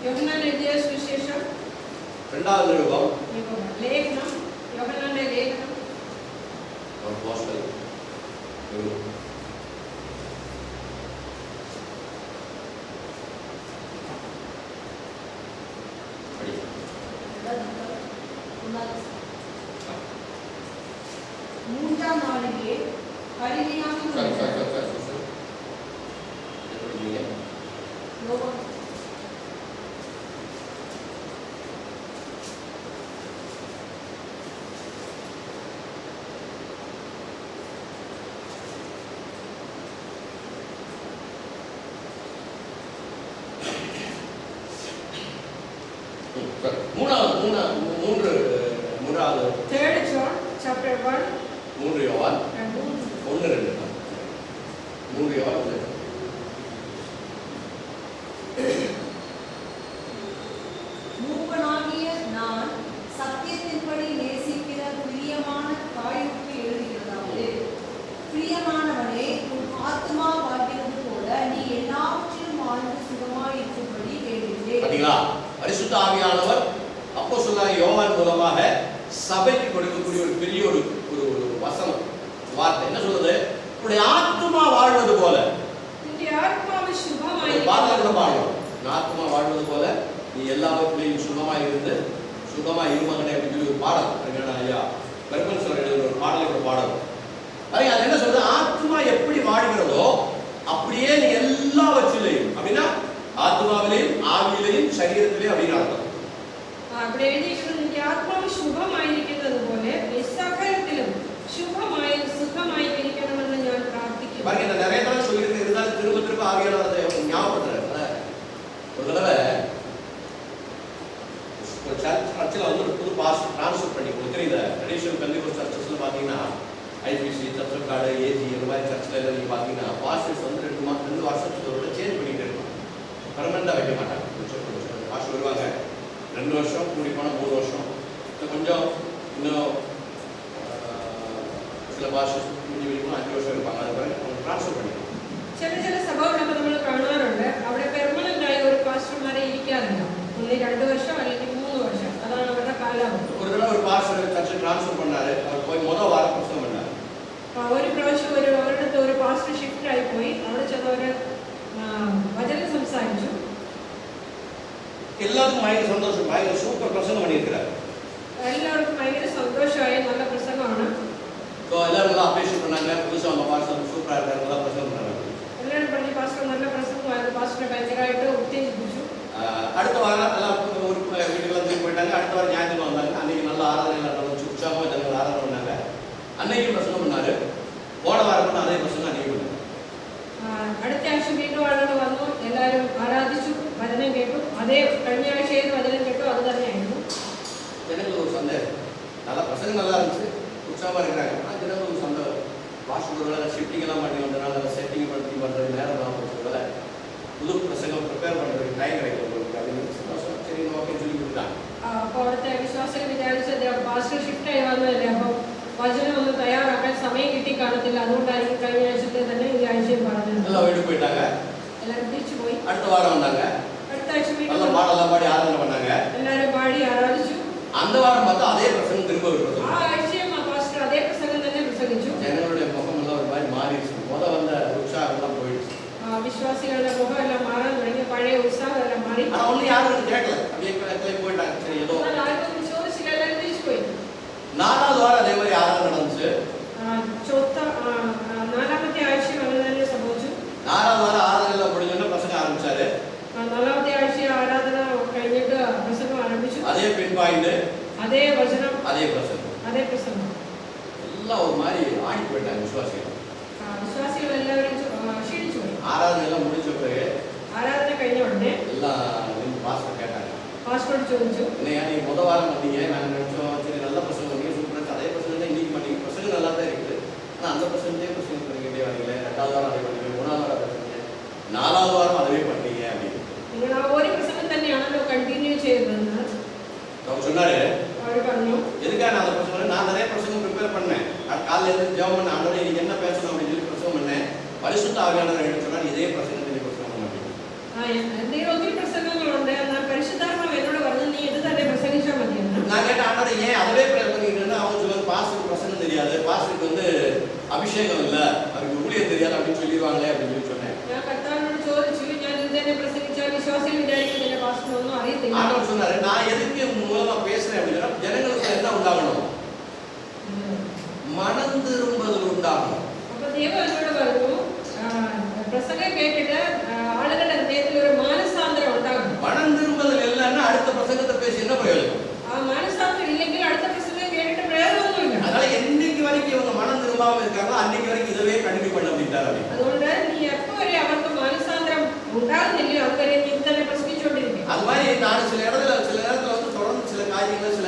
യോഹന്നാൻ എഴുതിയ സുവിശേഷം രണ്ടാவது நிருபம் ലേഖനം യോഹന്നാന്റെ ലേഖനം അപ്പോസ്തലൻ மூன்றாம் நாளிலே கலிலேயாவில் மூன்றாவது Third John chapter 1 3 யோவான் and 1 2 3 யோவான் மூப்பனாகிய நான் சத்தியத்தின்படி நேசிக்கிற பிரியமான தாயுக்கு எழுதுகிறதாவது, பிரியமானவனே, உன் ஆத்துமா வாழ்கிறது போல நீ எல்லாவற்றிலும் வாழ்ந்து சுகமாயிருக்கும்படி வேண்டுகிறேன். பாத்தீங்களா? பரிசுத்த ஆவியானவர் அப்போஸ்தலனாகிய யோவான் மூலமாக சபைக்கு கொடுக்கக்கூடிய ஒரு பெரிய ஒரு வசனம் வார்த்தை என்ன சொல்றது? உன்னுடைய ஆத்துமா வாழ்வது போல ஆத்மா வாழ்வது போல நீ எல்லாவற்றிலையும் சுகமாக இருந்து சுகமாக இருமகனே அப்படின்னு சொல்லி ஒரு பாடல் ஐயா பெருமன் சொல்ற ஒரு பாடலுக்கு பாடல் அது என்ன சொல்றது? ஆத்மா எப்படி வாழ்கிறதோ அப்படியே நீ எல்லாவற்றிலையும் அப்படின்னா ஆத்மாவிலையும் ஆவியிலையும் சரீரத்திலையும் அப்படின்னு அர்த்தம். அப்படி எழுதியிருக்கிறது ஆத்மாவு சுகமாയിരിക്കുന്നത് പോലെ சகலத்திலும் சுகமாயிருக்கணும்னு ഞാൻ പ്രാർത്ഥിക്കുന്നു. பாருங்க, நான் நிறைய தடவை சொல்லியிருக்கேன், இருந்தாலும் திரும்ப திரும்ப ஆவியானவரை ஞாபகப்படுத்துறேன். ஒரு தடவை ஒரு சர்ச்சில் வந்து ஒரு புது பாஸ் ட்ரான்ஸ்ஃபர் பண்ணி கொடுக்குற இந்த ட்ரெடிஷனல் பெந்தகோஸ்ட் சர்ச்சஸ்ல பார்த்தீங்கன்னா ஐபிசி சர்ச் கார்டு ஏஜி இந்த மாதிரி சர்ச்சில் எல்லாம் நீங்கள் பார்த்தீங்கன்னா பாஸ்டர்ஸ் வந்து 2 வருஷத்துக்கு ஒரு சேஞ்ச் பண்ணிட்டு இருப்பாங்க. பர்மனெண்டாக வைக்க மாட்டாங்க. கொஞ்சம் பாஸ்டர் வருவாங்க, 2 வருஷம் கூடி போனால் 3 வருஷம், கொஞ்சம் இன்னும் சில பாஸ்டர்ஸ் முடிஞ்சு 5 வருஷம் இருப்பாங்க. அதுக்கப்புறம் அவங்க ட்ரான்ஸ்ஃபர் பண்ணிடுவாங்க. ചില സഭകളൊക്കെ നമ്മൾ കാണാറുണ്ട്, അവിടെ പെർമനന്റ് ആയ ഒരു പാസ്റ്റർമാരെ ഇരിക്കാറില്ല. 1-2 വർഷം അല്ലെങ്കിൽ 3 വർഷം, അതാണ് അവരുടെ കാലാവധി. ஒரு தடவை ஒரு பாஸ்டர் சர்ச் ட்ரான்ஸ்ஃபர் பண்ணாரு. அவர் போய் முதல் வாரம் பிரசங்கம் பண்ணாரு. ഒരു പ്രാവശ്യം അവരുടെ ഒരു പാസ്റ്റർ ഷിഫ്റ്റ് ആയി പോയി. അവിടെ ചെന്നവര് വചനം സംസാരിച്ചു. எல்லாருக்கும் பயங்கர சந்தோஷம், பயங்கர சூப்பர் பிரசங்கம் பண்ணியிருக்கிறார். എല്ലാവർക്കും ഭയങ്കര സന്തോഷമായ നല്ല പ്രസംഗമാണ്. எல்லாரும் நல்லா அப்ரிஷியேட் பண்ணாங்க. புதுசாக அவங்க பாஸ்டர் சூப்பராக இருக்காரு, நல்லா பிரசங்கம் பண்ணாங்க. എല്ലാവരും പറഞ്ഞ പാസ്റ്റർ നല്ല പ്രസംഗമായിരുന്നു, പാസ്റ്ററെ ഭയങ്കരമായിട്ട് ഉത്തേജിപ്പിച്ചു. அடுத்த வாரம் எல்லாம் ஒரு வீட்டுக்கு வந்து போயிட்டாங்க. அடுத்த வாரம் ஞாயிற்றுக்கிழமை வந்தாங்க. அன்னைக்கு நல்ல ஆராதனை நடந்துச்சு, உற்சாகமாக ஜனங்கள் ஆராதனை பண்ணாங்க. அன்னைக்கு பிரசங்கம் பண்ணாரு. போன வாரம் பண்ண அதே பிரசங்கம் அன்னைக்கு பண்ணாரு. അടുത്ത ആഴ്ച വീണ്ടും ആളുകൾ വന്നു, എല്ലാവരും ആരാധിച്ചു, വചനം കേട്ടു. അതേ കഴിഞ്ഞ ആഴ്ച ഏത് വചനം കേട്ടു അത് തന്നെയായിരുന്നു. ஜனங்களுக்கு ஒரு சந்தேகம், நல்லா பிரசங்கம் நல்லா இருந்துச்சு, உற்சாகமாக இருக்கிறாங்க. ஆனால் ஜனங்களுக்கு ஒரு சந்தேகம், வாஷ் ஷிஃப்டிங் எல்லாம் பண்ணி வந்தனால அதை செட்டிங் பண்ணி பண்ணுறது நேரம் தான் போகிறதுனால புது பிரசங்கம் ப்ரிப்பேர் பண்ணுறதுக்கு டைம் கிடைக்கும் உங்களுக்கு அப்படின்னு சந்தோஷம். சரி ஓகேன்னு சொல்லி கொடுத்தாங்க. അപ്പോൾ അവിടുത്തെ വിശ്വാസികൾ വിചാരിച്ചത് പാസ്റ്റർ ഷിഫ്റ്റ് ആയി വന്നതല്ലേ, അപ്പോൾ വചനം ഒന്ന് തയ്യാറാക്കാൻ സമയം കിട്ടി കാണത്തില്ല, അതുകൊണ്ടായിരിക്കും കഴിഞ്ഞ ആഴ്ചത്തെ തന്നെ ഈ ആഴ്ചയും പറഞ്ഞത്. எல்லாம் வீட்டுக்கு போயிட்டாங்க. എല്ലാവരും തിരിച്ചു പോയി. அடுத்த வாரம் வந்தாங்க. അടുത്ത ആഴ്ച நல்ல பாடலாம் பாடி ஆராதனை பண்ணாங்க. എല്ലാവരും പാടി ആരാധിച്ചു. அந்த வாரம் பார்த்தா அதே பிரசங்கம் திரும்ப ஒரு ആ பிரசங்கம். ആഴ്ചയും ആ പാസ്റ്റർ അതേ പ്രസംഗം തന്നെ പ്രസംഗിച്ചു. ஜனங்களுடைய முகம் எல்லாம் ஒரு மாதிரி மாறிடுச்சு. வந்த உற்சாகம் எல்லாம் போயிடுச்சு. വിശ്വാസികളുടെ മുഖം എല്ലാം മാറാൻ തുടങ്ങി, പഴയ ഉത്സാഹം എല്ലാം മാറി. ஆனா ஒண்ணு யாரும் கேட்கல, அப்படியே கிளம்பி போயிட்டாங்க. சரி ஏதோ ആർക്കും ചോദിച്ചില്ല, എല്ലാവരും തിരിച്ചു പോയി. 4வது வாரம் அதே மாதிரி ஆராதனை நடந்துச்சு. നാലാമത്തെ ആഴ്ചയും അങ്ങനെ തന്നെ സംഭവിച്ചു. 4வது வாரம் ஆராதனை முடிஞ்சோடனே பிரசங்கம் ஆரம்பிச்சாரு. 4ാമത്തെ ആഴ്ച ആരാധന കഴിഞ്ഞിട്ട് പ്രസംഗം ആരംഭിച്ചു. அதே பின் பாயிண்ட், അതേ വചനം, அதே பிரசங்கம். അതേ പ്രസംഗം. எல்லாம் ஒரு மாதிரி ஆடி போயிட்டாங்க விசுவாசிகள். വിശ്വാസികൾ എല്ലാവരും ക്ഷീണിച്ചു പോയി. ஆராதனை எல்லாம் முடிச்ச பிறகு ആരാധന കഴിഞ്ഞ ഉടനെ எல்லாம் பாஸ்டர் கேட்டாங்க, പാസ്റ്റർ ചോദിച്ചു, என்னையா நீ முதல் வாரம் வந்தீங்க, நாங்கள் நினைச்சோம் சரி நல்ல பிரசங்கம் பண்ணீங்க, சூப்பராக அதே பிரசங்கம் தான் இன்னைக்கு பண்ணீங்க, பிரசங்கம் நல்லா தான் இருக்குது, ஆனால் அந்த பிரசங்கத்தையே பிரசங்கம் பண்ணிக்கிட்டே வரீங்களே, 2வது வாரம் அதே பண்ணீங்க, 3வது வாரம் அதை பண்ணீங்க, 4வது வாரம் அதவே பண்ணீங்க அப்படின்னு നിങ്ങൾ ആ ഒരു പ്രസംഗം തന്നെയാണല്ലോ കണ്ടിന്യൂ ചെയ്തതെന്ന് அவர் சொன்னாரு. അവർ പറഞ്ഞു, எதுக்காக நான் அந்த பிரசங்கம் நான் நிறைய பிரசங்கம் ப்ரிப்பேர் பண்ணேன், காலையில் இருந்து ஜெபம் பண்ண ஆண்டவரே இன்னைக்கு என்ன பேசணும் அப்படின்னு சொல்லி பிரசங்கம் பண்ணேன். பரிசுத்த ஆவியானவர் என்ன சொன்னார், இதே பிரசங்கத்தை நீ பிரசங்கம் பண்ண அப்படின்னு. എന്തെങ്കിലും ഒത്തിരി പ്രസംഗങ്ങളുണ്ട്, എന്നാൽ ஆண்டவரை ஏன் அதுவே ப்ரேயர் பண்ணிக்கிட்டு அவங்க சொல்லுவாங்க, பாஸ்டருக்கு பிரசங்கம் தெரியாது, பாஸ்டருக்கு வந்து அபிஷேகம் இல்லை, அவருக்கு ஊழியம் தெரியாது அப்படின்னு சொல்லிடுவாங்களே அப்படின்னு சொல்லி சொன்னேன். ഞാൻ കർത്താവിനോട് ചോദിച്ചു, ഞാൻ ഇതുതന്നെ പ്രസംഗിച്ചാൽ വിശ്വാസികൾ വിചാരിക്കും എന്റെ പാസ്റ്ററിനൊന്നും അറിയത്തില്ല. ஆண்டவர் சொன்னாரு, நான் எதுக்கு மூலமா பேசுறேன் அப்படின்னா ஜனங்களுக்கு என்ன உண்டாகணும், மனம் திரும்புதல் உண்டாகணும். അപ്പൊ ദൈവം എന്നോട് പറഞ്ഞു, പ്രസംഗം കേട്ടിട്ട് ആളുകളുടെ ഹൃദയത്തിൽ ഒരു മാനസാന്തരം ഉണ്ടാകും. மனம் திரும்புதல் இல்லைன்னா அடுத்த பிரசங்கத்தை பேசி என்ன பிரயோஜனம்? ആ മാനസാന്തരം ഇല്ലെങ്കിൽ അടുത്ത പ്രസംഗം കേട്ടിട്ട് പ്രയോജനമൊന്നുമില്ല. அதனால என்னைக்கு வரைக்கும் இவங்க மனம் திரும்பாம இருக்காங்களோ அன்னைக்கு வரைக்கும் இதவே கண்டினியூ பண்ண அப்படின்ட்டாரு. അതുകൊണ്ട് നീ എപ്പോ വരെ അവർക്ക് മാനസാന്തരം ഉണ്ടാകുന്നില്ലയോ അതുവരെ നീ തന്നെ പ്രസംഗിച്ചുകൊണ്ടിരിക്കും. அது மாதிரி நான் சில நேரத்துல வந்து தொடர்ந்து சில காரியங்களை சில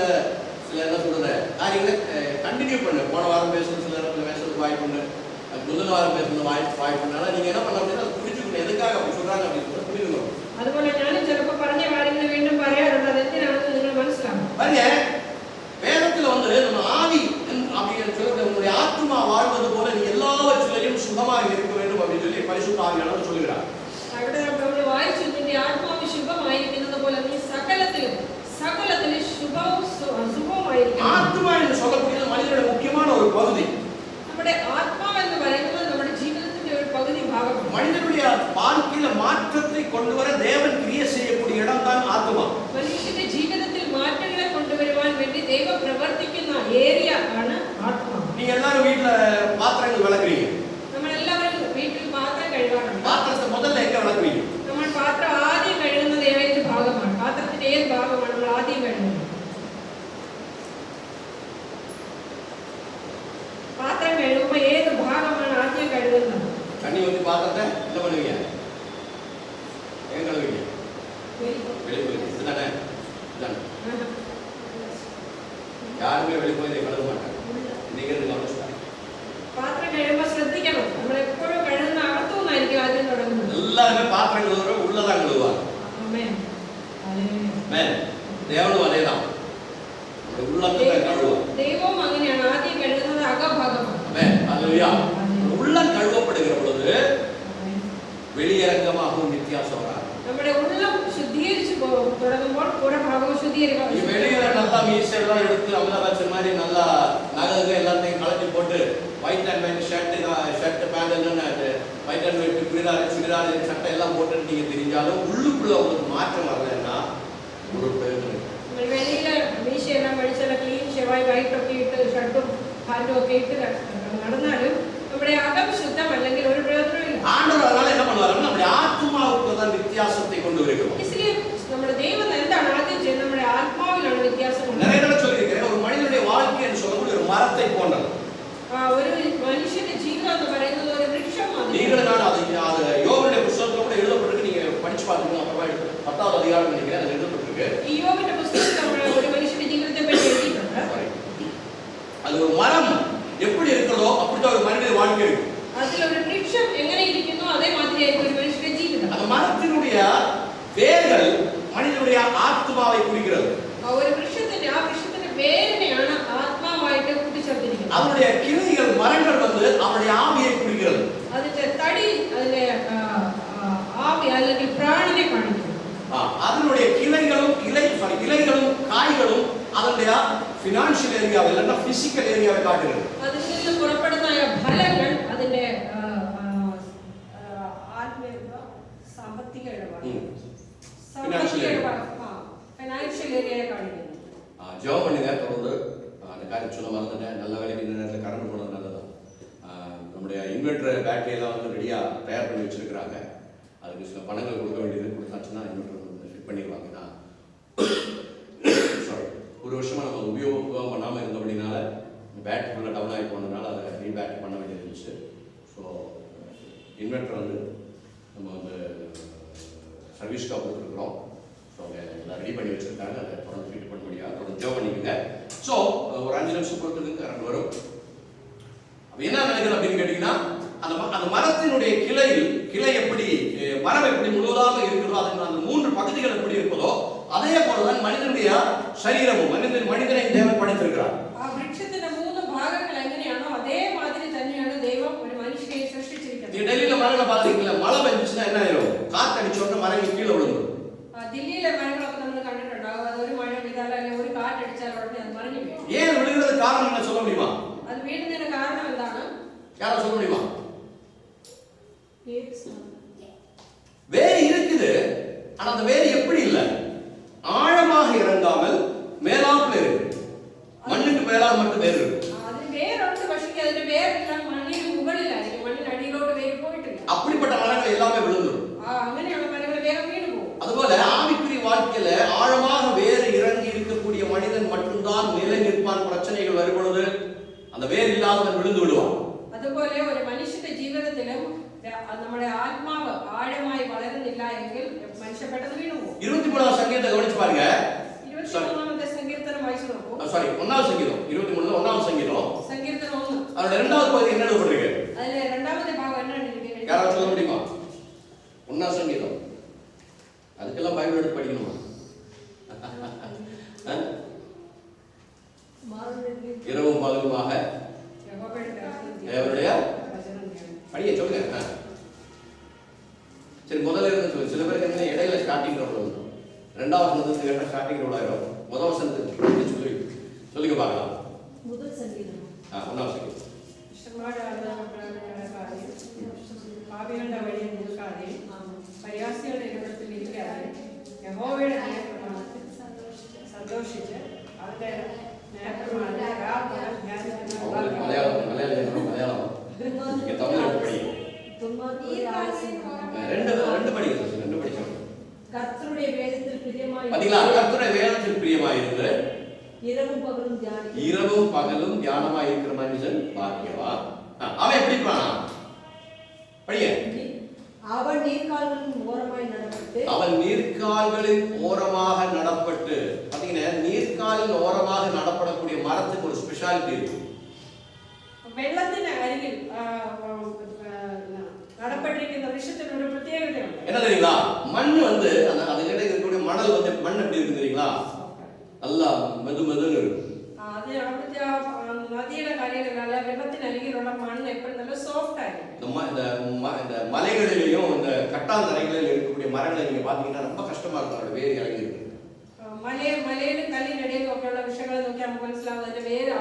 என்ன சொல்றது காரியங்களை கண்டினியூ பண்ணு. போன வாரம் பேசுறது சில நேரத்தில் பேசுறதுக்கு வாய்ப்பு உண்டு, முதல் வாரம் பேசுறது வாய்ப்பு உண்டு. ஆனால் நீங்க என்ன பண்ண அப்படின்னா அதை புரிஞ்சுக்கணும், எதுக்காக அப்படி சொல்றாங்க அப்படின்னு புரிஞ்சுக்கணும். അതുപോലെ ഞാനും ചിലപ്പോൾ പറഞ്ഞ കാര്യങ്ങൾ വീണ്ടും പറയാറുണ്ട്, അത് എന്തിനാണെന്ന് നിങ്ങൾ മനസ്സിലാക്കണം. பாருங்க, வேதத்துல வந்து நம்ம ஆவி அப்படின்னு சொல்லிட்டு உங்களுடைய ஆத்மா வாழ்வது போல நீ எல்லாவற்றிலையும் சுகமாக இருக்க வேண்டும் அப்படின்னு சொல்லி பரிசுத்த ஆவியானவர் சொல்லுகிறார். അവിടെ നമ്മൾ വായിച്ചു, നിന്റെ ആത്മാവ് ശുഭമായിരിക്കുന്നത് പോലെ നീ സകലത്തിലും സുഖവുമായിരിക്കണം. ஆத்மா என்று சொல்லக்கூடியது மனிதனுடைய முக்கியமான ஒரு பகுதி. നമ്മുടെ ആത്മാവ് എന്ന് പറയുന്നത് നമ്മുടെ ജീവിതത്തിന്റെ ഒരു പകുതി ഭാഗമാണ്. மனிதனுடைய வாழ்க்கையில மாற்றத்தை கொண்டு வர தேவன் கிரியை செய்யக்கூடிய இடம் தான் ஆத்மா. മനുഷ്യന്റെ ജീവിതത്തിൽ മാറ്റങ്ങളെ കൊണ്ടുവരുവാൻ വേണ്ടി ദൈവം പ്രവർത്തിക്കുന്ന ഏരിയ ആണ് ആത്മാവ്. நீங்க எல்லாரும் வீட்ல பாத்திரங்கள் விளக்குறீங்க, നമ്മളെല്ലാവരും വീട്ടിൽ പാത്രം കഴുകാറുണ്ട്. பாத்திரத்தை முதல்ல எங்க விளக்குவீங்க? നമ്മൾ പാത്രം ആദ്യം കഴുകുന്നത് ഏത് ഭാഗമാണ്? പാത്രത്തിന്റെ ഏത് ഭാഗമാണ് നമ്മൾ ആദ്യം കഴുകുന്നത്? പാത്രം കഴുകുമ്പോൾ ഏത് ഭാഗമാണ് ആദ്യം കഴുകുന്നത്? தண்ணி ஊற்றி பாத்திரத்தை என்ன பண்ணுவீங்க? எங்க கழுவுவீங்க? வெளியே இதுதானே? யாருமே வெளியே போய் இதை கழுவ மாட்டாங்க. இன்னைக்கு இருந்து கவனிச்சுட்டாங்க. പാത്രം കഴുകുമ്പോൾ ശ്രദ്ധിക്കണം, നമ്മൾ എപ്പോഴും കഴുകുന്ന അകത്തുനിന്നായിരിക്കും ആദ്യം തുടങ്ങുന്നത്. எல்லாருமே பாத்திரம் கழுவுற உள்ளதான் கழுவுவாங்க. ആമേൻ. தேவனும் அதேதான், உள்ளத்தை கழுவுவாங்க. ദൈവവും അങ്ങനെയാണ്, ആദ്യം കഴുകുന്നത് അകഭാഗമാണ്. உள்ளம் கழுவப்படுகிற பொழுது வெளியரங்கமாகவும் வித்தியாசம் வராது. നമ്മുടെ ഉള്ളം ശുദ്ധീകരിച്ചു തുടങ്ങുമ്പോൾ പുറഭാഗവും ശുദ്ധീകരിക്കും. வெளியில நல்லா மீசெல்லாம் எடுத்து அமிதாபச்சன் மாதிரி நல்லா நகை எல்லாத்தையும் கலட்டி போட்டு white and white shirt pant எல்லாம் ஒயிட் அண்ட் ஒயிட் சுடிதார் சட்டை எல்லாம் போட்டு நீங்க தெரிஞ்சாலும் உள்ளுக்குள்ள உங்களுக்கு மாற்றம் வரலன்னா ஒரு பிரயோஜனம். വെളിയില മീശയെല്ലാം പഠിച്ചാൽ ക്ലീൻ ഷെവായി വൈറ്റൊക്കെ ഇട്ട് ഷർട്ടും പാൻറ്റും ഒക്കെ ഇട്ട് നടന്നാലും നമ്മുടെ അകം ശുദ്ധമല്ലെങ്കിൽ ഒരു പ്രയോജനമില്ല. ஆண்டவர் அதனால என்ன பண்ணுவாரு, நம்முடைய ஆத்மாவுக்கு தான் வித்தியாசத்தை கொண்டு வருகிறோம். इसलिए നമ്മുടെ ദൈവം എന്താണ് ആദ്യം ചെയ്യുന്നത്? നമ്മുടെ ആത്മാവിലാണ് വ്യത്യാസം. நிறைய தடவை சொல்லியிருக்கிறேன், ஒரு மனிதனுடைய வாழ்க்கை என்று சொல்லக்கூடிய ஒரு மரத்தை போன்றது. ഒരു മനുഷ്യന്റെ ജീവിതം എന്ന് പറയുന്നത് ഒരു വൃക്ഷമാണ്. நீங்கள் நான் அது யோபுடைய புத்தகத்துல கூட எழுதப்பட்டிருக்கு, நீங்க படிச்சு பாருங்க. அப்புறமா 10வது அதிகாரம் நினைக்கிறேன், அது எழுதப்பட்டிருக்கு. ഈ യോബിന്റെ പുസ്തകത്തിൽ ഒരു മനുഷ്യന്റെ ജീവിതത്തെ പറ്റി എഴുതിയിട്ടുണ്ട്. அது ஒரு மரம் எப்படி இருக்கிறதோ அப்படிதான் ஒரு மனிதனுடைய வாழ்க்கை இருக்கும். അതിൽ ഒരു വൃക്ഷം എങ്ങനെ ഇരിക്കുന്നു അതേ മാതിരിയായിരിക്കും ഒരു മനുഷ്യന്റെ ജീവിതം. அந்த மரத்தினுடைய வேர்கள் மனிதனுடைய ஆத்மாவை குறிக்கிறது. ഒരു വൃക്ഷത്തിന്റെ വേരിനെയാണ് ആത്മാവായിട്ട് കൂട്ടിച്ചേർത്തിരിക്കുന്നത്. அதனுடைய கிளைகள் மரங்கள் வந்து அவருடைய ஆவியை குறிக்கிறது. അതിന്റെ തടി അതിന്റെ ആവി അല്ലെങ്കിൽ പ്രാണനെ കാണിക്കുന്നു. அதனுடைய இலைகளும் காய்களும் அதனுடைய ഫിനാൻഷ്യൽ ഏരിയ இல்லைன்னா பிசிக்கல் ஏரியாவை காட்டுகிறது. അതിൽ നിന്ന് പുറപ്പെടുന്ന ഫലങ്ങൾ അതിന്റെ സാമ്പത്തിക ഇടപാട് ഫിനാൻഷ്യൽ ഏരിയയെ കാണിക്കുന്നു. ஜெபம் பண்ணுங்க தொடர்ந்து. அந்த காரியம் சொல்ல மறந்துட்டேன், நல்ல வேலைக்கு இந்த நேரத்தில் கரண்ட் போனது நல்லதான். நம்முடைய இன்வெர்டர் பேட்டரி எல்லாம் வந்து ரெடியாக தயார் பண்ணி வச்சிருக்கிறாங்க. அதுக்கு சில பணங்கள் கொடுக்க வேண்டியது, கொடுத்தாச்சுன்னா இன்வெர்டர் வந்து ஃபிட் பண்ணிடுவாங்க. சாரி, ஒரு வருஷமாக நம்ம உபயோகம் பண்ணாமல் இருந்தபடினால பேட்டரி ஃபுல்லாக டவுன் ஆகி போனதுனால அதை ரீபேட்டரி பண்ண வேண்டியது இருந்துச்சு. ஸோ இன்வெர்டர் வந்து நம்ம வந்து சர்வீஸ்க்காக கொடுத்துருக்குறோம். ஸோ அவங்க எல்லாம் ரெடி பண்ணி வச்சுருக்காங்க, அதை தொடர்ந்து ஃபிட் பண்ண முடியாது. தொடர்ந்து ஜோ பண்ணிக்கோங்க. ஸோ ஒரு 5 நிமிஷம் பொறுத்ததுக்கு கரண்ட் வரும். அப்போ என்ன நினைக்கிறது அப்படின்னு கேட்டிங்கன்னா, அந்த மரத்தினுடைய கிளை எப்படி மரம் எப்படி முழுவதாக இருக்கிறதோ, அதுக்கு அந்த 3 பகுதிகள் எப்படி இருப்பதோ அதே போலதான் மனிதனுடைய சரீரமும் மனிதனை தேவன் படைத்திருக்கிறார். ആ വൃക്ഷത്തിന്റെ 3 ഭാഗങ്ങൾ എങ്ങനെയാണോ അതേ മാതിരി തന്നെയാണ് ദൈവം ഒരു മനുഷ്യനെ സൃഷ്ടിച്ചിരിക്കുന്നത്. நீங்க டெல்லியில மரங்களை பாத்தீங்களா, மழை பெஞ்சுச்சுன்னா என்ன ஆயிரும், காத்து அடிச்ச உடனே மரங்கள் கீழே விழுந்துடும். ദില്ലിയിലെ മരങ്ങളൊക്കെ നമ്മൾ കണ്ടിട്ടുണ്ടാവും. അത് ഒരു മഴ പെയ്താൽ അല്ലെങ്കിൽ ഒരു കാറ്റടിച്ചാൽ അടിച്ചാൽ ഉടനെ അത് മറിഞ്ഞു വീഴും. ஏன் விழுகிறது காரணம் என்ன சொல்ல முடியுமா? അത് വീഴുന്നതിന്റെ കാരണം എന്താണ്? யாரா சொல்ல முடியுமா? வேர் இருக்குது, ஆனா அந்த வேர் எப்படி இல்ல, ஆழமாக இறங்காமல் மேலாப்புல இருக்கு. மண்ணுக்கு மேலாக மட்டும் வேர் இருக்கு. அது வேரோடு പക്ഷേ അതിന്റെ വേരെല്ലാം മണ്ണിന് മുകളിലായിരിക്കും, മണ്ണിന് അടിയിലോട്ട് വേര് പോയിട്ടില്ല. அப்படிப்பட்ட மரங்கள் எல்லாமே விழுந்துரும். അങ്ങനെയുള്ള മരങ്ങൾ വേഗം വീണു പോകും. அதுபோல ஆவிக்குரிய வாழ்க்கையில ஆழமாக வேர் இறங்கி இருக்கக்கூடிய மனிதன் மட்டும்தான் நிலை நிற்பான். பிரச்சனைகள் வரும்பொழுது அந்த வேர் இல்லாதவன் விழுந்து விடுவான். അതുപോലെ ഒരു മനുഷ്യന്റെ ജീവിതത്തിലും നമ്മുടെ ആത്മാവ് ആഴമായി വളരുന്നില്ല എങ്കിൽ മനുഷ്യൻ പെട്ടെന്ന് വീണു പോകും. 23ാം സങ്കീർത്തനം ഗവനിച്ചു പാരുங்க. 23ാമത്തെ സങ്കീർത്തനം വായിച്ചു നോക്കൂ. சாரி 1ാം சங்கீதம் 23ல 1ാம் சங்கீதம் സങ്കീർത്തനം 1 அதோட 2வது பகுதி என்ன எழுதப்பட்டிருக்கு? അതിലെ രണ്ടാമത്തെ ഭാഗം என்ன எழுதிருக்கு? யாராவது சொல்ல முடியுமா? 1ாம் சங்கீதம். அதுக்கெல்லாம் பைபிள் எடுத்து படிக்கணுமா? இரவும் பகலுமாக தேவனுடைய படிய சொல்லுங்க. சரி, முதல்ல இருந்து சொல்லு. சில பேருக்கு என்ன இடையில ஸ்டார்டிங் ரோல் வரும். 2வது வசனத்துக்கு கேட்ட ஸ்டார்டிங் ரோல் ஆயிரும். முதல் வசனத்துக்கு சொல்லுங்க பார்க்கலாம். முதல் சங்கீதம் 1ாம் சங்கீதம். പാപികളുടെ വഴിയിൽ നിൽക്കാതെ പരിഹാസികളുടെ ഇടപെടൽ ഇരിക്കാതെ യഹോവയുടെ ന്യായപ്രമാണത്തിൽ സന്തോഷിച്ച് അവരുടെ ന്യായപ്രമാണത്തിൽ மலையாளம் இங்க தமிழ் படி. ரெண்டு படிக்கிறோம். கர்த்தருடைய வேதத்தில் பிரியமாய் பாத்தீங்களா? கர்த்தருடைய வேதத்தில் பிரியமாய் இருந்து இரவும் பகலும் தியானிக்க இரவும் பகலும் தியானமாய் இருக்கிற மனுஷன் பாக்கியவான். அவன் எப்படி இருப்பானா? படிங்க. அவன் நீர்க்கால்களின் ஓரமாய் நடப்பட்டு அவன் நீர்க்கால்களின் ஓரமாக நடப்பட்டு. பாத்தீங்கன்னா நீர்க்காலின் ஓரமாக நடப்படக்கூடிய மரத்துக்கு ஒரு ஸ்பெஷாலிட்டி இருக்கு. വെള്ളത്തിന് അരികിൽ നടപ്പെട്ടിരിക്കുന്ന വൃക്ഷത്തിന് ഒരു പ്രത്യേകതയുണ്ട്. என்ன தெரியுங்களா? மண் வந்து அது இடையில இருக்கக்கூடிய மணல் வந்து மண் எப்படி இருக்கு தெரியுங்களா? நல்லா மெதுமெதுன்னு இருக்கும். അത് അവിടുത്തെ നദിയുടെ കരയിലുള്ള വെള്ളത്തിനരികിലുള്ള മണ്ണ് എപ്പോഴും നല്ല സോഫ്റ്റ് ആയിരിക്കും. இந்த மலைகளிலேயும் இந்த கட்டாந்தரைகளில் இருக்கக்கூடிய மரங்களை நீங்க பாத்தீங்கன்னா ரொம்ப கஷ்டமா இருக்கும். அதோட வேர் இறங்கி இருக்கு. മലയിലും കല്ലിനിടയിലും ഒക്കെയുള്ള വൃക്ഷങ്ങളെ നോക്കി നമുക്ക് മനസ്സിലാവും അതിന്റെ വേര്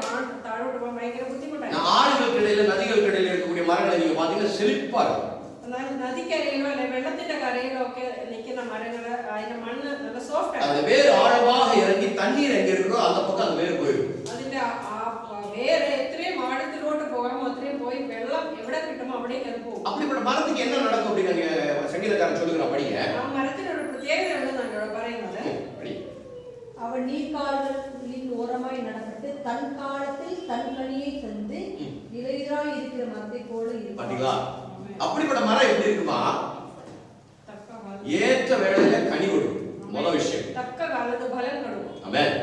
താഴോട്ട് പോകാൻ ഭയങ്കര ബുദ്ധിമുട്ടാണ്. ആടുകൾക്കിടയില് നദികൾക്കിടയിൽ இருக்கக்கூடிய மரங்களை நீங்க பாத்தீங்கன்னா செழிப்பா இருக்கும். എന്നാൽ നദിക്കരയിലോ അല്ലെ വെള്ളത്തിന്റെ കരയിലോ ഒക്കെ നിൽക്കുന്ന മരങ്ങള് അതിന്റെ മണ്ണ് നല്ല സോഫ്റ്റ് ആണ്. அந்த வேர் ஆழமாக இறங்கி தண்ணீர் எங்க இருக்கோ அந்த பக்கம் அந்த வேர் போயிடும். അതിന്റെ വേര് എത്രയും ആഴത്തിലോട്ട് പോകാമോ അത്രയും പോയി വെള്ളം എവിടെ കിട്ടുമോ അവിടേക്ക് അത് പോകും. அப்படிப்பட்ட மரத்துக்கு என்ன நடக்கும் அப்படின்னு சங்கீதக்காரன் சொல்லுகிறான். படிங்க. ആ മരത്തിനൊരു പ്രത്യേകത ഉണ്ടെന്നാണ് ഇവിടെ പറയുന്നത്. அவன் நீர்க்கால்களின் ஓரமாய் நடப்பட்டு தன் காலத்தில் தன் கனியை தந்து இலையுதிராய் இருக்கிற மரத்தை போல இருக்கும். பாத்தீங்களா? அப்படிப்பட்ட மரம் எப்படி இருக்குமா? ஏற்ற வேளையில கனி கொடுக்கும். முதல் விஷயம். தக்க காலத்து பலன் கொடுக்கும். ஆமென்.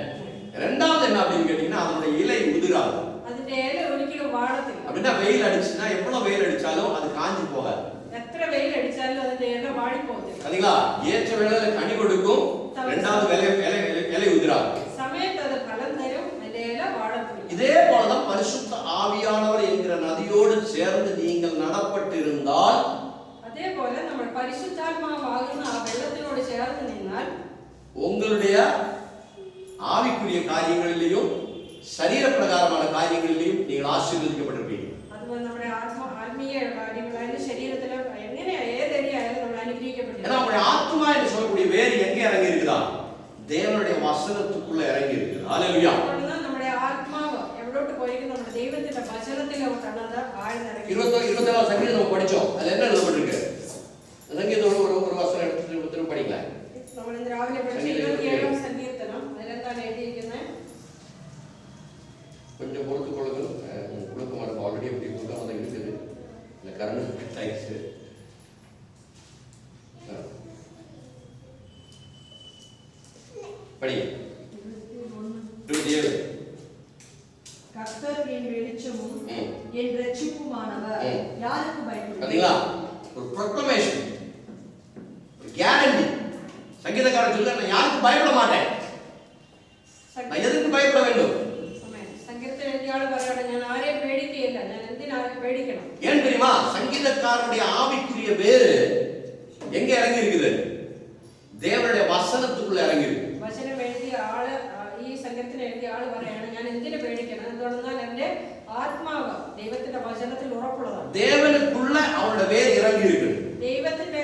இரண்டாவது என்ன அப்படின்னு கேட்டீங்கன்னா அதோட இலை உதிராது. അതിന്റെ ഇല ഒരിക്കലും വാടത്തില്ല. அப்படின்னா வெயில் அடிச்சுனா எவ்வளவு வெயில் அடிச்சாலும் அது காஞ்சு போகாது. എത്ര വെയിൽ അടിച്ചാലും അതിന്റെ ഇല വാടി പോകത്തില്ല. பாத்தீங்களா? ஏற்ற வேளையில கனி கொடுக்கும். இரண்டாவது இலை உதிராது. സമയത്ത് അത് ഫലം തരും. അതിന്റെ ഇല വാടത്തില്ല. இதே போலதான் பரிசுத்த ஆவியானவர் என்கிற நதியோடு சேர்ந்து நீங்கள் நடப்பட்டிருந்தால் അതേപോലെ നമ്മൾ പരിശുദ്ധാത്മാവാകുന്ന ആ വെള്ളത്തിനോട് ചേർന്ന് നിന്നാൽ உங்களுடைய ஆவிக்குரிய காரியங்களிலேயும் சரீர பிரகாரமான காரியங்களிலேயும் நீங்கள் ஆசீர்வதிக்கப்பட்டிருப்பீங்க. അതുപോലെ നമ്മുടെ ആത്മീയ കാര്യങ്ങളായാലും ശരീരത്തിലും എങ്ങനെ ഏത് ഏരിയ ആയാലും നമ്മൾ അനുഗ്രഹിക്കപ്പെട്ടിരിക്കും. ஏன்னா உங்களுடைய ஆத்மா என்று சொல்லக்கூடிய வேர் எங்கே இறங்கி இருக்குதா? தேவனுடைய வசனத்துக்குள்ள இறங்கி இருக்குது. ஹalleluya. നമ്മുടെ ആത്മാവ് എവിടോട്ട് പോയിരിക്കും? നമ്മുടെ ദൈവത്തിന്റെ വചനത്തിലോട്ടാണ് അത് ആഴ്ന്നിറങ്ങി. 24 சங்கீதம் நம்ம படிச்சோம். அதுல என்ன எழுதப்பட்டிருக்கு? சங்கீதத்தோட ஒரு வசனம் எடுத்து படிக்கலாம். നമ്മൾ ഇന്ന് രാവിലെ പഠിച്ച 27ാം സങ്കീർത്തനം അതിലെന്താണ് എഴുതിയിരിക്കുന്നത്? கொஞ்சம் பொறுத்து கொள்ளுங்க. கொடுக்க மாட்டோம். ஆல்ரெடி எப்படி கொடுத்தா அது இருக்குது. இல்ல கரண்ட் கட் ஆயிடுச்சு. படி. 27. கர்த்தர் என் வெளிச்சமும் என் இரட்சிப்புமானவர் யாருக்கு பயப்படுவேன்? பாத்தீங்களா? ஒரு ப்ரொக்ளமேஷன், ஒரு கேரண்டி. சங்கீதக்காரன் சொல்றார், நான் யாருக்கு பயப்பட மாட்டேன். நான் எதுக்கு பயப்பட வேண்டும்? சங்கீதத்தில் எழுதியாளு പറയാണ്, ഞാൻ ആരെയും പേടിക്കുകയില്ല. ഞാൻ എന്തിനാരെ പേടിക്കണം? ஏன் தெரியுமா? சங்கீதக்காரனுடைய ஆவிக்குரிய வேறு எங்க இறங்கி இருக்குது? தேவனுடைய வசனத்துக்குள்ள இறங்கி இருக்கு. വചനം എഴുതിയ ആള് ഈ സങ്കീർത്തനം ലേഖനത്തിന് എഴുതിയ ആള് പറയാണ്, ഞാൻ എന്തിനു പേടിക്കണം? എന്തുകൊണ്ടെന്നാൽ എന്റെ ആത്മാവ് ദൈവത്തിന്റെ വചനത്തിൽ ഉറപ്പുള്ളതാണ്. தேவனுக்குள்ள அவரோட வேர் இறங்கி இருக்கு. ദൈവത്തിന്റെ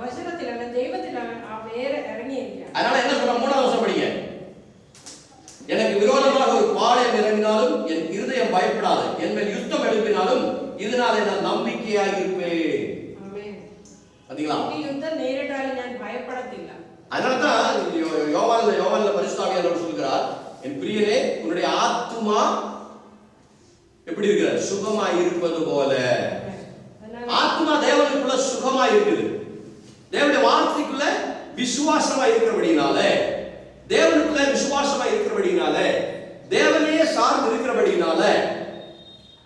വചനത്തിലാണ്, ദൈവത്തിലാണ് ആ വേര് ഇറങ്ങിയിരിക്കുക. அதனால என்ன சொல்ற? 3ஆம் வசனம் படிங்க. எனக்கு விரோதமாக ஒரு பாளையம் இறங்கினாலும் என் இருதயம் பயப்படாது, என் மேல் யுத்தம் எழுப்பினாலும் இதனால நான் நம்பிக்கையாக இருப்பேன். ஆமென். பாத்தீங்களா? ഈ യുദ്ധം നേരിട്ടാലും ഞാൻ ഭയപ്പെടത്തില്ല. அதனால தான் யோவான்ல பரிசுத்த ஆவியானவர் சொல்கிறார், என் பிரியனே உன்னுடைய ஆத்துமா எப்படி இருக்கிறது? சுகமாய் இருப்பது போல. ஆத்மா தேவனுக்குள்ள சுகமாய் இருக்குது. தேவனுடைய வார்த்தைக்குள்ள விசுவாசமா இருக்கிறபடினால, தேவனுக்குள்ள விசுவாசமா இருக்கிறபடினால, தேவனையே சார்ந்து இருக்கிறபடினால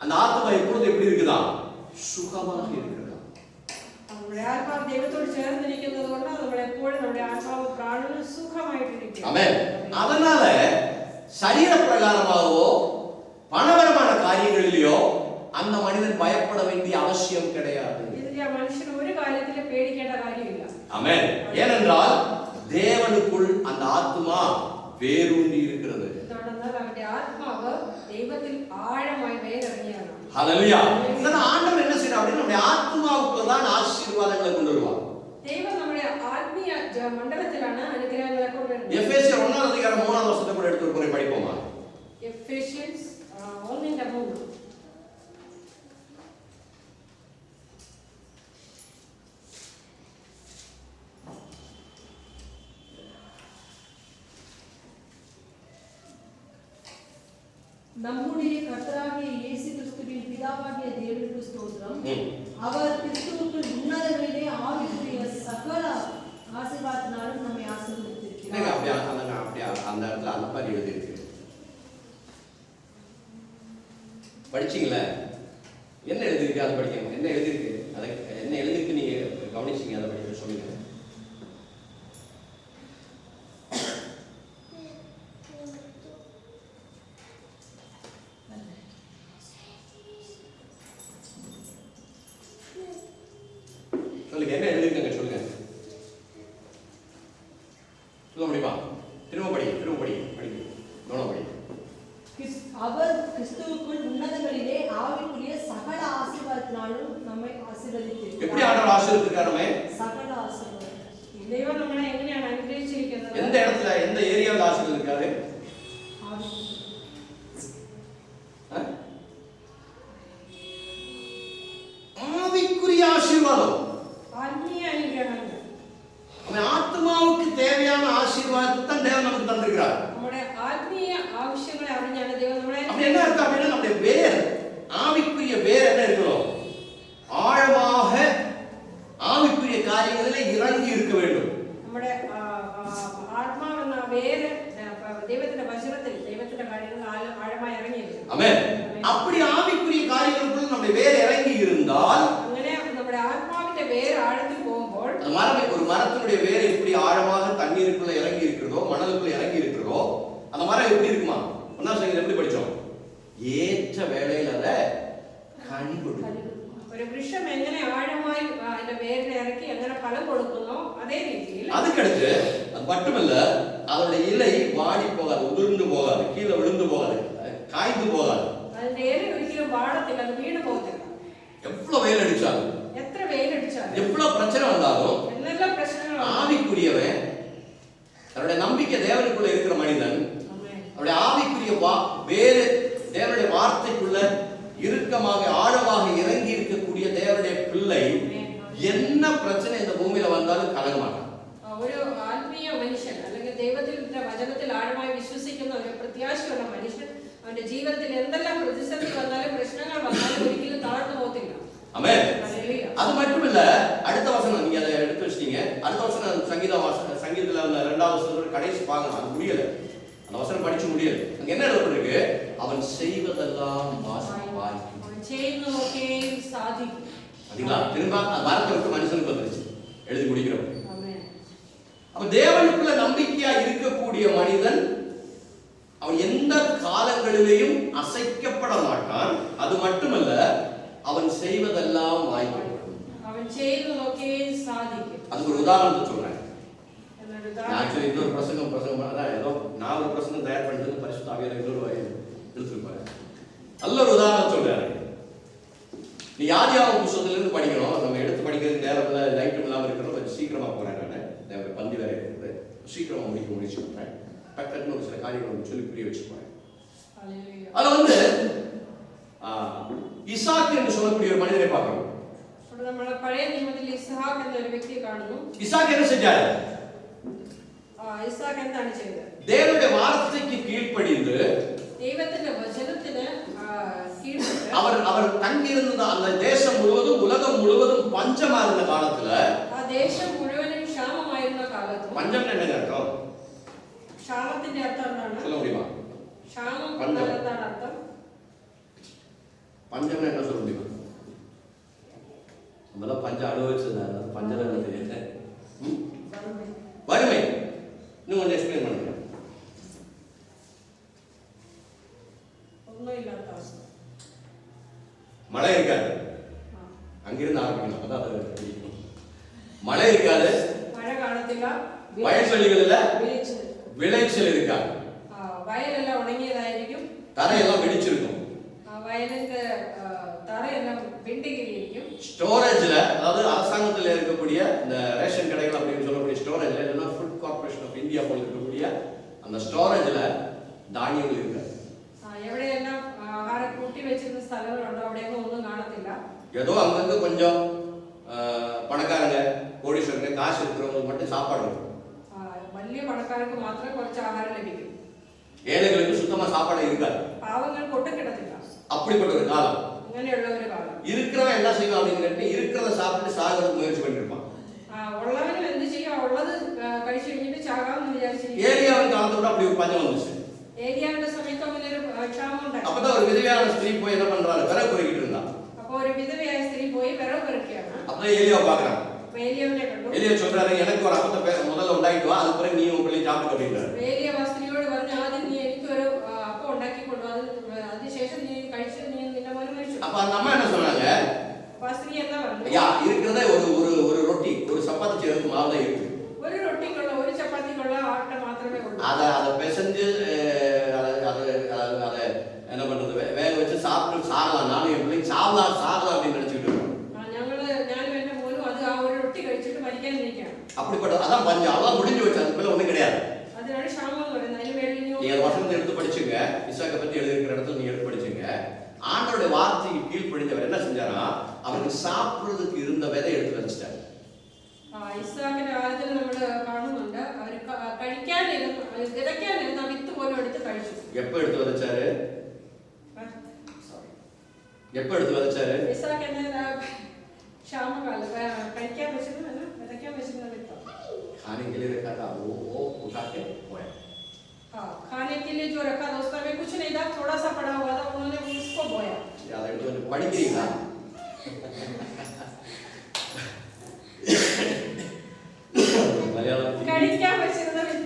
அந்த ஆத்மா எப்பொழுது எப்படி இருக்குதா? சுகமாக இருக்கிறதா. നമ്മുടെ ആത്മാവ് ദൈവത്തോട് ചേർന്നിരിക്കുന്നത് കൊണ്ട് നമ്മൾ എപ്പോഴും നമ്മുടെ ആത്മാവ് പ്രാണനും സുഖമായിട്ടിരിക്കും. ആമേൻ. அதனால சரீர பிரகாரமாகவோ பணபரமான காரியங்களிலோ அந்த மனிதன் பயப்பட வேண்டிய அவசியம் கிடையாது. ഇതിന്റെ മനുഷ്യന് ഒരു കാര്യത്തിലും പേടിക്കേണ്ട കാര്യമില്ല. ஆமென். ஏனென்றால் தேவனுக்குள் அந்த ஆத்மா வேரூன்றி இருக்கிறது. എന്നാൽ അവന്റെ ആത്മാവ് ദൈവത്തിൽ ആഴമായി വേരിറങ്ങിയാണ്. ஹல்லேலூயா. இந்த ஆண்டவர் என்ன செய்றார் அப்படினா நம்முடைய ஆத்மாவுக்குள்ள தான் ஆசீர்வாதங்களை கொண்டு வருவார். ദൈവം നമ്മുടെ ആത്മീയ മണ്ഡലത്തിലാണ് അനുഗ്രഹങ്ങളെ കൊണ്ടുവരുന്നത്. எபேசியர் 1ஆம் அதிகாரம் 3ஆம் வசனத்தை கூட எடுத்து ஒரு முறை படிப்போமா? എഫേഷ്യൻസ് 1:3. நம்முடைய கர்த்தராகிய இயேசு கிறிஸ்துவின் பிதாவாகிய தேவனுக்கு ஸ்தோத்திரம். அவர் கிறிஸ்துவுக்குள் உன்னதங்களிலே ஆவிக்குரிய சகல ஆசீர்வாதத்தினாலும் நம்மை ஆசீர்வதித்திருக்கிறார். அப்படியே அந்த இடத்துல அந்த மாதிரி எழுதி இருக்கு. படிச்சீங்களா? என்ன எழுதி இருக்கு அதை படிக்கணும். என்ன எழுதி இருக்கு? அதை என்ன எழுதி இருக்கு நீங்க கவனிச்சீங்க? அதை படிக்க சொல்லுங்க. சொல்லுங்க, என்ன எழுதிருக்காங்க சொல்லுங்க. சொல்ல முடியுமா? திரும்ப படிங்க. அவர் கிறிஸ்துவுக்குள் உன்னதங்களிலே ஆவிக்குரிய சகல ஆசீர்வாதத்தினாலும் நம்மை ஆசீர்வதித்திருக்கிறார். எப்படி ஆண்டவர் ஆசீர்வதித்திருக்கார்? நம்மை சகல ஆசீர்வாதம். ദൈവം നമ്മളെ എങ്ങനെയാണ് അനുഗ്രഹിച്ചിരിക്കുന്നത്? எந்த இடத்துல எந்த ஏரியாவில் ஆசீர்வதிக்காரு? ஆவிக்குரிய ஆசீர்வாதம், ആത്മീയ അനുഗ്രഹങ്ങൾ. அவன் ஆத்மாவுக்கு தேவையான ஆசீர்வாதத்தை தான் தேவன் நமக்கு தந்திருக்கிறார். നമ്മുടെ ആത്മീയ ആവശ്യങ്ങളെ അറിഞ്ഞാണ് ദൈവം നമ്മളെ. அப்படி என்ன அர்த்தம் அப்படின்னா நம்முடைய வேர், ஆவிக்குரிய வேர் என்ன இருக்கணும்? ஆழமாக ஆவிக்குரிய காரியங்களில் இறங்கி இருக்க வேண்டும். നമ്മുടെ ആത്മാവെന്ന വേര് ദൈവത്തിന്റെ വചനത്തിൽ ദൈവത്തിന്റെ കാര്യങ്ങൾ ആഴമായി ഇറങ്ങിയിരിക്കും. ஆமென். அப்படி ஆவிக்குரிய காரியங்களுக்குள் நம்முடைய வேர் இறங்கி இருந்தால், അങ്ങനെ നമ്മുടെ ആത്മാവിന്റെ വേര് ആഴത്തിൽ പോകുമ്പോൾ, அந்த மரம், ஒரு மரத்தினுடைய வேர் எப்படி ஆழமாக தண்ணீருக்குள்ள இறங்கி இருக்கிறதோ, மணலுக்குள்ள இறங்கி இருக்கிறதோ, அந்த மரம் எப்படி இருக்குமா? ஒன்னாம் சங்கீதம் எப்படி படிச்சோம்? ஏற்ற வேளையில் அதை கனி கொடுக்கும். ഒരു വൃക്ഷം എങ്ങനെ ആഴമായി അതിന്റെ വേരിനെ ഇറക്കി എങ്ങനെ ഫലം കൊടുക്കുന്നോ അതേ രീതിയിൽ அதுக்கடுத்து அது மட்டுமல்ல, அதோட இலை வாடி போகாது, உதிர்ந்து போகாது, கீழே விழுந்து போகாது, காய்ந்து போகாது. അതിന്റെ ഇല ഒരിക്കലും വാടത്തില്ല, അത് വീണ് പോകത്തില്ല. எவ்வளவு வெயில் அடிச்சாலும், എത്ര വെയിലടിച്ചാലും, எவ்வளவு பிரச்சனை வந்தாலும், എന്തെല്ലാം പ്രശ്നങ്ങൾ ஆவிக்குரியவன், அவருடைய நம்பிக்கை தேவனுக்குள்ள இருக்கிற மனிதன், அவருடைய ஆவிக்குரிய வேறு தேவனுடைய வார்த்தைக்குள்ள இறுக்கமாக ஆழமாக இறங்கி இருக்கக்கூடிய தேவனுடைய பிள்ளை என்ன பிரச்சனை இந்த பூமியில வந்தாலும் கலங்க மாட்டான். ഒരു ആത്മീയ മനുഷ്യൻ അല്ലെങ്കിൽ ദൈവത്തിന്റെ വചനത്തിൽ ആഴമായി വിശ്വസിക്കുന്ന ഒരു പ്രത്യാശയുള്ള മനുഷ്യൻ അവന്റെ ജീവിതത്തിൽ എന്തെല്ലാം പ്രതിസന്ധി വന്നാലും പ്രശ്നങ്ങൾ വന്നാലും ഒരിക്കലും തളർന്നു പോകത്തില്ല. ஆமென். அது மட்டும் இல்ல, அடுத்த வசனம் நீங்க அதை எடுத்து வச்சிட்டீங்க. அடுத்த வசனம் சங்கீதத்துல அந்த 2ஆம் வசனத்தோட கடைசி பாகம், அது முடியல, அந்த வசனம் படிச்சு முடியல. அங்க என்ன எழுதப்பட்டிருக்கு? அவன் செய்வதெல்லாம் வாய்க்கும். அவன் ചെയ്യുന്നതൊക്കെ സാധിക്കും. பாத்தீங்களா? திரும்ப வார்த்தை விட்டு மனுஷனுக்கு வந்துருச்சு எழுதி முடிக்கிறோம். ஆமென். அப்ப தேவனுக்குள்ள நம்பிக்கையா இருக்கக்கூடிய மனிதன் அவன் எந்த காலங்களிலேயும் அசைக்கப்பட மாட்டான். அது மட்டுமல்ல, அவன் செய்வதெல்லாம் வாய்க்கும். அவன் ചെയ്യുന്നതൊക്കെ സാധിക്കും. அதுக்கு ஒரு உதாரணத்தை சொல்றேன். ஆக்சுவலி இன்னொரு பிரசங்கம் ஏதோ நான் ஒரு பிரசங்கம் தயார் பண்ணிட்டு பரிசுத்த சீக்கிரமா முடிக்க முயற்சி பண்றேன். டக்குன்னு ஒரு சில காரியங்களை சொல்லி புரிய வச்சு போறேன். ஹalleluya. அதுல வந்து இசாக்கு என்று சொல்லக்கூடிய ஒரு மனிதரை பார்க்கிறோம். നമ്മുടെ പഴയ നിയമത്തിൽ ഇസ്ഹാക്ക് എന്ന ഒരു വ്യക്തിയെ കാണുന്നു. இசாக்கு என்ன செஞ்சாரு? ഇസ്ഹാക്ക് എന്താണ് ചെയ്തത്? தேவனுடைய வார்த்தைக்கு கீழ்ப்படிந்து ദൈവത്തിന്റെ വചനത്തിന് കീഴ്പ്പെട്ട് அவர் தங்கியிருந்த அந்த தேசம் முழுவதும் உலகம் முழுவதும் பஞ்சமா இருந்த காலத்துல ആ ദേശം മുഴുവനും ക്ഷാമമായിരുന്ന കാലത്ത് பஞ்சம் என்ன அர்த்தம்? ക്ഷാമത്തിന്റെ അർത്ഥം എന്താണ്? சொல்ல முடியுமா? ക്ഷാമം എന്നാൽ എന്താണ് അർത്ഥം? பஞ்சம் என்ன சொல்ல முடியுமா? நம்மள பஞ்சம் அனுபவிச்சதால பஞ்சம் என்ன தெரியல. வறுமை. இன்னும் கொஞ்சம் எக்ஸ்பிளைன் பண்ணுங்க. ഒന്നുമില്ലാത്ത അവസ്ഥ. மழை இருக்காது. அங்கிருந்து ஆரம்பிக்கணும். அதான் அது பிடிக்கும். மழை இருக்காது. മഴ കാണത്തില്ല. வயல்வெளிகளில் விளைச்சல் இருக்காது. വയലെല്ലാം ഉണങ്ങിയതായിരിക്കും. தரையெல்லாம் வெடிச்சிருக்கும். വയലിന്റെ தரையெல்லாம் வெண்டிகிரிയിരിക്കും. ஸ்டோரேஜ்ல, அதாவது அரசாங்கத்தில் இருக்கக்கூடிய இந்த ரேஷன் கடைகள் அப்படின்னு சொல்லக்கூடிய ஸ்டோரேஜ்ல, இல்லைன்னா ஃபுட் கார்பரேஷன் ஆஃப் இந்தியா போல இருக்கக்கூடிய அந்த ஸ்டோரேஜ்ல தானியங்கள் இருக்காது. എവിടെയെല്ലാം ആഹാരം കൂട്ടി വെച്ചിരുന്ന സ്ഥലങ്ങളുണ്ടോ അവിടെയൊന്നും ഒന്നും കാണത്തില്ല. ஏதோ அங்கங்க கொஞ்சம் பணக்காரங்க கோடீஸ்வரங்க காசு இருக்கிறவங்களுக்கு மட்டும் சாப்பாடு இருக்கும். വലിയ പണക്കാർക്ക് മാത്രമേ കുറച്ച് ആഹാരം ലഭിക്കൂ. ஏழைகளுக்கு சுத்தமா சாப்பாடு இருக்காது. പാവങ്ങൾക്ക് ഒട്ടും കിട്ടത്തില്ല. அப்படிப்பட்ட ஒரு காலம். അങ്ങനെയുള്ള ഒരു കാലം. இருக்கிறவன் என்ன செய்வான் அப்படின்னு இருக்கிறத சாப்பிட்டு சாகிறதுக்கு முயற்சி பண்ணிருப்பான். ഉള്ളവനും എന്ത് ചെയ്യും? ഉള്ളത് കഴിച്ചു കഴിഞ്ഞിട്ട് ചാകാമെന്ന് വിചാരിച്ചിരിക്കും. ஏரியாவின் காலத்தோட அப்படி ஒரு பஞ்சம் வந்துச்சு. ഏരിയാവിന്റെ സമയത്ത് അങ്ങനെ ഒരു ക്ഷാമം ഉണ്ടായി. அப்பதான் ஒரு விதவையான ஸ்திரீ போய் என்ன பண்றாரு? விறகு பொறுக்கிட்டு இருந்தா. அப்போ ஒரு விதவையாய ஸ்திரீ போய் விறகு பொறுக்கிയാണ്. அப்பதான் ஏலியாவை பாக்குறாங்க. ഏലിയാവിനെ കണ്ടു. ஏலியா சொல்றாரு, எனக்கு ஒரு அப்பத்தை முதல்ல உண்டாக்கிட்டு வா, அது பிறகு நீ உன் பிள்ளை சாப்பிட்டு அப்படின்றாரு. ഏലിയ സ്ത്രീയോട് പറഞ്ഞു, ആദ്യം നീ എനിക്കൊരു അപ്പം ഉണ്ടാക്കി കൊണ്ടുവന്നു, അതിനുശേഷം നീ കഴിച്ച് നീ നിന്റെ മോനെ മരിച്ചു. அப்ப அந்த அம்மா என்ன சொன்னாங்க? സ്ത്രീ എന്താ പറഞ്ഞു? ஐயா, இருக்கிறதே ஒரு ரொட்டி, ஒரு சப்பாத்தி செய்யறதுக்கு மாவு தான் இருக்கு. ഒരു റൊട്ടിക്കുള്ള ഒരു ചപ്പാത്തിക്കുള്ള ആട്ട മാത്രമേ ഉള്ളൂ. அதை பிசைஞ்சு அதை என்ன பண்றது, வேக வச்சு சாப்பிட்டு சாகலாம், நானும் என் பிள்ளைங்க சாகலாம் அப்படின்னு நினைச்சுக்கிட்டு இருக்கோம். ഞാനും എന്റെ മോനും അത് ആ ഒരു റൊട്ടി കഴിച്ചിട്ട് മരിക്കാനിരിക്കുകയാണ്. அப்படிப்பட்ட அதான் பஞ்சம், அதான் முடிஞ்சு வச்சு, அது மேல ஒண்ணும் கிடையாது. അതിനാണ് ക്ഷാമം എന്ന് പറയുന്നത്. അതിന് വേണ്ടി நீங்க வசனத்தை எடுத்து படிச்சுங்க, இசாக்கை பத்தி எழுதியிருக்கிற இடத்துல நீங்க எடுத்து படிச்சுங்க. ஆண்டவருடைய வார்த்தைக்கு கீழ்ப்படிந்தவர் என்ன செஞ்சாரா? அவருக்கு சாப்பிடுறதுக்கு இருந்த விதை எடுத்து வச்சுட்டாரு. ഇസ്ഹാക്കിന്റെ കാലത്തിൽ നമ്മൾ കാണുന്നുണ്ട്, അവർ വിതയ്ക്കാനിരുന്ന വിത്ത് പോലും എടുത്ത് കഴിച്ചു. எப்ப எடுத்து விதைச்சாரு? எப்ப எடுத்து விதைச்சாரு? ഇസ്ഹാക്ക് എന്ന ക്ഷാമകാലം കഴിക്കാൻ വെച്ചിരുന്ന വിതയ്ക്കാൻ വെച്ചിരുന്ന വിത്ത്. खाने के लिए रखा था, वो उठा के बोया। खाने के लिए जो रखा था उसका में कुछ नहीं था, थोड़ा सा पड़ा हुआ था, उन्होंने उसको बोया. அதை எடுத்து வந்து படிக்கிறீங்களா?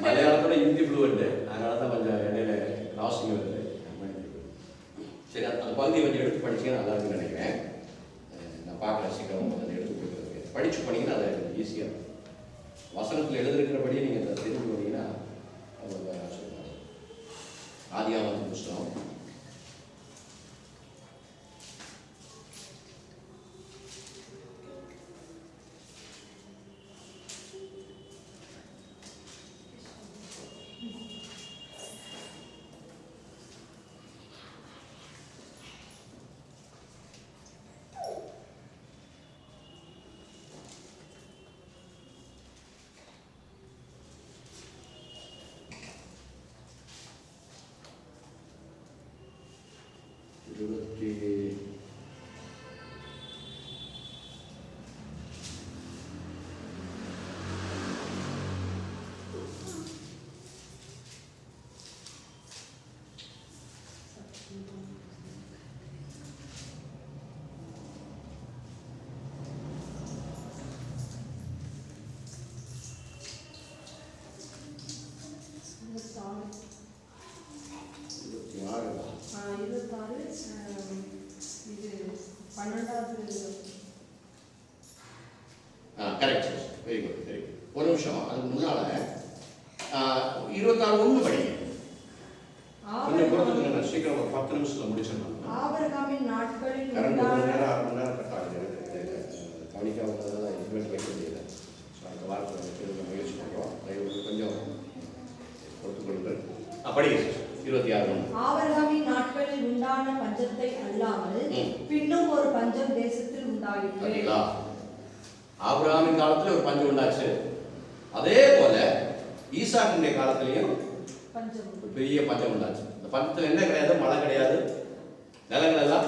மலையாளத்தோட ஹிந்தி ஃப்ளூவெண்ட், அதனால தான் கொஞ்சம் இடையில கிராசிங் வருது. சரி, அந்த பகுதியை கொஞ்சம் எடுத்து படிச்சீங்கன்னா நல்லா இருக்குன்னு நினைக்கிறேன். நான் பார்க்குற சீக்கிரம் அதை எடுத்து கொடுக்குறது படிச்சு பண்ணிங்கன்னா அது ஈஸியாக இருக்கும். வசனத்தில் எழுதிருக்கிறபடியே நீங்கள் அதை தெரிஞ்சு போனீங்கன்னா அது சொல்லுவாங்க. ஆதியாகமத்தின் புஸ்தகம் 12வது. Correct, very good, very good. ஒரு நிமிஷம், அதுக்கு முன்னால 26:1 படிங்க. கொஞ்சம் பொறுத்துங்க, நான் சீக்கிரம் ஒரு 10 நிமிஷத்துல முடிச்சிடலாம். ஆபிரகாமின் நாட்களில் கவனிக்காம இதுவே வைக்க முடியல. ஸோ அந்த வாரத்தில் முயற்சி பண்ணுறோம். கொஞ்சம் படிங்க 26. ஆபிரகாமின் நாட்களில் உண்டான பஞ்சத்தை அல்லாமல் பின்னும் ஒரு பஞ்சம் தேசத்தில் உண்டாயிற்று. சரிங்களா? ஆபிரகாமின் காலத்துல ஒரு பஞ்சம் உண்டாச்சு. அதே போல ஈசாக்கினுடைய காலத்திலையும் பெரிய பஞ்சம் உண்டாச்சு. இந்த பஞ்சத்துல என்ன கிடையாது? மழை கிடையாது, நிலங்கள் எல்லாம்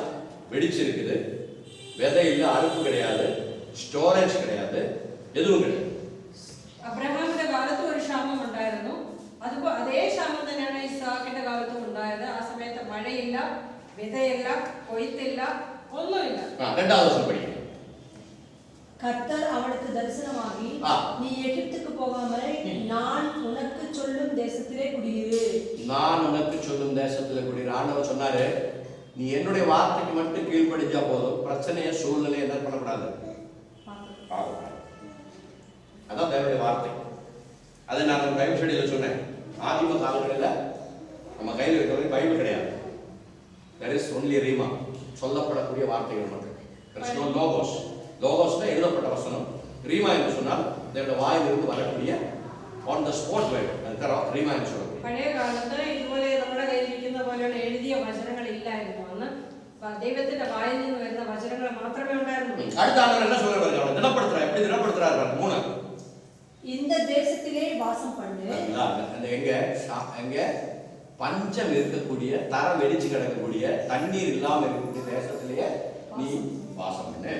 வெடிச்சு இருக்குது, விதை இல்லை, அறுப்பு கிடையாது, സ്റ്റോറേജ് கிடையாது, എതുവും கிடையாது. അബ്രഹാമിന്റെ കാലത്ത് ഒരു ക്ഷാമം ഉണ്ടായിരുന്നു. അതുപോലെ അതേ ക്ഷാമം തന്നെയാണ് ഇസാക്കിന്റെ കാലത്തും ഉണ്ടായത്. ആ സമയത്ത് മഴയില്ല, വിതയില്ല, കൊയ്ത്തില്ല, ഒന്നുമില്ല. രണ്ടാമത്തെ ദിവസം പഠിക്കാം. கர்த்தர் அவனுக்கு தரிசனமாகி, நீ எகிப்துக்கு போகாமல் நான் உனக்கு சொல்லும் தேசத்திலே குடியிரு. நான் உனக்கு சொல்லும் தேசத்திலே குடியிரு. ஆண்டவர் சொன்னாரு, நீ என்னுடைய வார்த்தைக்கு மட்டும் கீழ்ப்படிஞ்சா போதும், பிரச்சனையை சூழ்நிலை என்ன பண்ணக்கூடாது. அதான் தேவனுடைய வார்த்தை. அதை நான் பைபிள் ஸ்டடியில் சொன்னேன். ஆதிம காலங்களில் நம்ம கையில் இருக்கிறது பைபிள் கிடையாது. there is only ரீமா, சொல்லப்படக்கூடிய வார்த்தைகள் மட்டும். there is no logos. லோகோஸ்ல எழுதப்பட்ட வசனம். ரீமா என்று சொன்னால் தேவனுடைய வாயிலிருந்து வரக்கூடிய on the spot word. அதுதான் ரீமா என்று சொல்றது. പഴയ കാലത്ത് ഇതുപോലെ നമ്മുടെ കയ്യിലിരിക്കുന്ന പോലെയുള്ള എഴുതിയ വചനങ്ങൾ ഇല്ലായിരുന്നു. അന്ന് ദൈവത്തിന്റെ വായിൽ നിന്ന് വരുന്ന വചനങ്ങൾ മാത്രമേ ഉണ്ടായിരുന്നുള്ളൂ. அடுத்த ஆண்டவர் என்ன சொல்றாரு? அவனை திடப்படுத்துறார். எப்படி திடப்படுத்துறாரு? 3 இந்த தேசத்திலே வாசம் பண்ணு. எங்க பஞ்சம் இருக்கக்கூடிய, தரம் வெடிச்சு கிடக்கக்கூடிய, தண்ணீர் இல்லாம இருக்கக்கூடிய தேசத்திலேயே நீ வாசம் பண்ணு.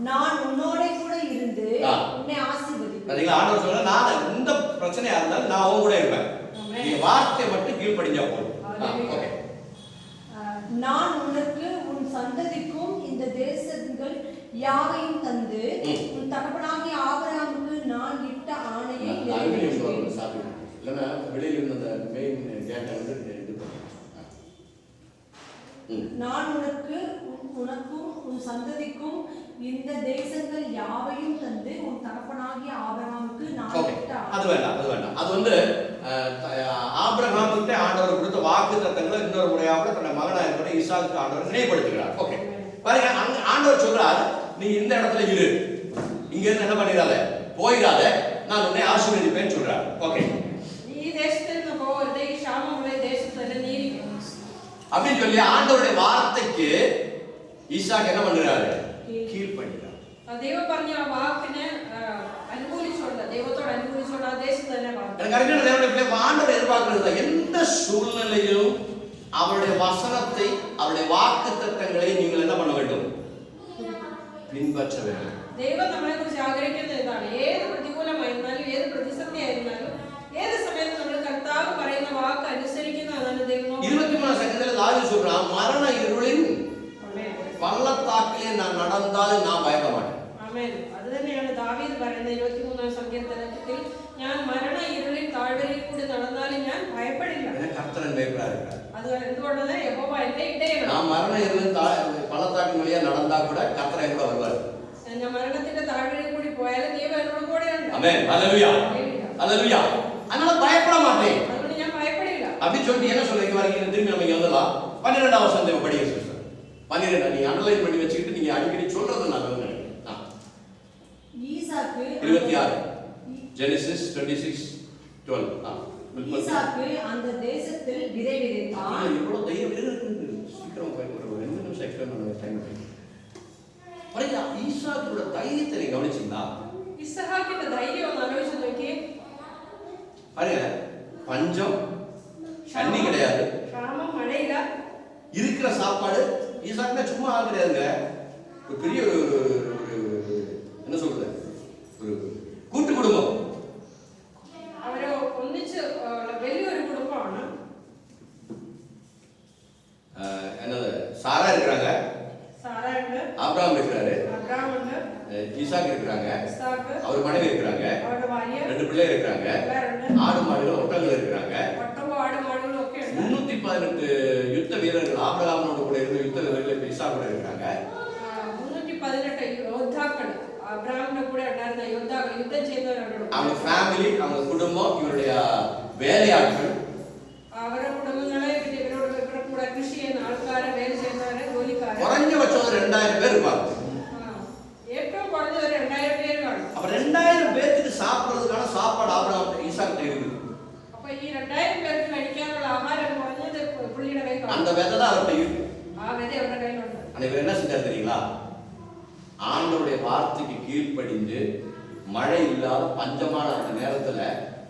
நான் உன்னோட கூட இருந்து உன்னை ஆசீர்வதிப்பேன். பாத்தீங்களா? ஆண்டவர் சொல்ற, நான் இந்த பிரச்சனையா இருந்தாலும் நான் உன் கூட இருப்பேன், நீ வார்த்தை மட்டும் கீழ்ப்படிஞ்சா போதும். ஓகே. நான் உனக்கு உன் சந்ததிக்கும் இந்த தேசங்கள் யாவையும் தந்து உன் தகப்பனாகிய ஆபிரகாமுக்கு நான் இட்ட ஆணையை நிறைவேற்றுவேன். இல்லைன்னா வெளியில இருந்த அந்த மெயின் கேட்டை வந்து இது நான் உனக்கும் உன் சந்ததிக்கும் இந்த தேசங்கள் யாவையும் தந்து உன் தகப்பனாகிய ஆபிரகாமுக்கு நான் இட்ட. அது வேண்டாம். அது வந்து ஆபிரகாமுக்கு ஆண்டவர் கொடுத்த வாக்கு தத்தங்களை இன்னொரு முறையாக தன்னுடைய மகனாக இருக்கிற ஈசாக்கு ஆண்டவர் நினைவுபடுத்துகிறார். ஓகே, பாருங்க, ஆண்டவர் சொல்றார், நீ இந்த இடத்துல இரு, இங்க இருந்து என்ன பண்ணிடாத, போயிடாத, நான் உன்னை ஆசீர்வதிப்பேன்னு சொல்றார். ஓகே, ഈ ദേശത്തിൽ നിന്ന് പോകരുത്, ഈ ക്ഷാമമുള്ള ദേശത്ത് തന്നെ നീരിക്കും அப்படின்னு சொல்லி ஆண்டவருடைய வார்த்தைக்கு ஈசாக்கு என்ன பண்றாரு? கீழ்ப்படிகிறார். ദൈവം പറഞ്ഞ ആ വാക്കിനെ അനുകൂലിച്ചുകൊണ്ട്, ദൈവത്തോട് അനുകൂലിച്ചുകൊണ്ട് ആ ദേശത്ത് തന്നെ ஆண்டவர் எதிர்பார்க்கிறது எந்த சூழ்நிலையிலும் அவருடைய வசனத்தை, அவருடைய வாக்கு தத்தங்களை நீங்கள் என்ன பண்ண வேண்டும்? பின்பற்ற வேண்டும். ദൈവം നമ്മളെ കുറിച്ച് ആഗ്രഹിക്കുന്നത് ഇതാണ്. ഏത് പ്രതികൂലമായിരുന്നാലും, ഏത് പ്രതിസന്ധി ആയിരുന്നാലും, ഏത് സമയത്ത് നമ്മൾ കർത്താവ് പറയുന്ന വാക്ക് അനുസരിക്കുന്നതാണ് ദൈവം. 23 சங்கீதத்தில் தாவீது சொல்றான், மரண இருளின் பள்ளத்தாக்கிலே நான் நடந்தால் நான் பயப்பட மாட்டேன். ആമേൻ. അത് തന്നെയാണ് ദാവീദ് പറയുന്നത് 23 സങ്കീർത്തനത്തിൽ, ഞാൻ മരണ ഇരുളിൻ താഴ്വരയിൽ കൂടി നടന്നാലും ഞാൻ ഭയപ്പെടില്ല. கர்த்தர் மேய்ப்பராக இருக்கிறார். அது എന്തുകൊണ്ടാണ്? യഹോവ എന്റെ ഇടയനാണ്. நான் மரண இருளின் பள்ளத்தாக்கின் வழியா நடந்தா கூட கர்த்தர் என் கூட வருவார். ഞാൻ മരണത്തിന്റെ താഴ്വരയിൽ കൂടി പോയാലും ദൈവം എന്നോട് കൂടെയുണ്ട്. ஆமென். ஹல்லேலூயா. ஹல்லேலூயா. அதனால பயப்பட மாட்டேன். അതുകൊണ്ട് ഞാൻ ഭയപ്പെടില്ല. அப்படி சொல்லிட்டு என்ன சொல்றீங்க? வரீங்க, திரும்பி நம்ம இங்க வந்துடலாம். 12ஆம் வசனத்தை படிங்க சிஸ்டர். 12 நீங்க அண்டர்லைன் பண்ணி வச்சுக்கிட்டு நீங்க அடிக்கடி சொல்றது நான் நினைக்கிறேன். ஈசாக்கு 26 ஜெனசிஸ் 26:12. ஈசாக்கு அந்த தேசத்தில் விதை விதைத்தான். இவ்வளவு தைரியம் இருக்கு. சீக்கிரம் போய் ஒரு 2 நிமிஷம் எக்ஸ்பிளைன் பண்ண டைம் இருக்கு. பாருங்க, ஈசாக்கோட தைரியத்தை நீங்க கவனிச்சீங்களா? ഇസ്ഹാക്കിന്റെ ധൈര്യം ഒന്ന് ആലോചിച്ച് നോക്കിയേ. பாருங்க, பஞ்சம், தண்ணி கிடையாது, ക്ഷാമം, മഴയില്ല, இருக்கிற சாப்பாடு. ஈசாக்குனா சும்மா ஆள் கிடையாதுங்க, ஒரு பெரிய ஒரு என்ன சொல்றது, ஒரு கூட்டு குடும்பம். അവര് ഒന്നിച്ച് വലിയൊരു കുടുംബമാണ്. என்னது, சாரா இருக்கிறாங்க, സാറാ ഉണ്ട്, ஆபிரகாம் இருக்கிறாரு, അബ്രഹാം ഉണ്ട്, ஈசாக்கு இருக்கிறாங்க, ഇസ്ഹാക്ക്, அவர் மனைவி இருக்கிறாங்க, അവരുടെ ഭാര്യ, 2 பிள்ளை இருக்கிறாங்க, ஆடு மாடுகள் ஒட்டங்கள் இருக்கிறாங்க, ഒട്ടകവും ആടുമാടുകളും ഒക്കെ ഉണ്ട്. 318 யுத்த வீரர்கள் ஆபிரகாமோடு கூட இருந்த யுத்த வீரர்கள் ஈசாக்கு கூட இருக்கிறாங்க. 318 യോദ്ധാക്കൾ അബ്രഹാമിന്റെ കൂടെ ഉണ്ടായിരുന്ന യോദ്ധാക്കൾ, യുദ്ധം ചെയ്യുന്നവരോട്, அவங்க ஃபேமிலி, அவங்க குடும்பம், இவருடைய வேலையாட்கள், അവരുടെ കുടുംബങ്ങളെ, ഇവരുടെ കൂടെ കൃഷി ചെയ്യുന്ന ആൾക്കാരെ, വേല ചെയ്യുന്നവരെ, ജോലിക്കാരെ, குறைஞ்சபட்சம் 2000 பேர் இருப்பாங்க. ഏറ്റവും കുറഞ്ഞത് 2000 പേര് കാണും. அப்ப 2000 பேருக்கு சாப்பிடுறதுக்கான சாப்பாடு ஆபிரகாம் ஈசாக்கு இருக்குது. അപ്പൊ ഈ 2000 പേർക്ക് കഴിക്കാനുള്ള ആഹാരം കുറഞ്ഞത് പുള്ളിയുടെ കൈ കാണും. அந்த விதை தான் அவர்கிட்ட இருக்கு. ആ വിത അവരുടെ കയ്യിലുണ്ട്. ஆனா இவர் என்ன செஞ்சார் தெரியுங்களா? ஆண்டவருடைய வார்த்தைக்கு கீழ்ப்படிந்து மழை இல்லாத பஞ்சமான அந்த நேரத்துல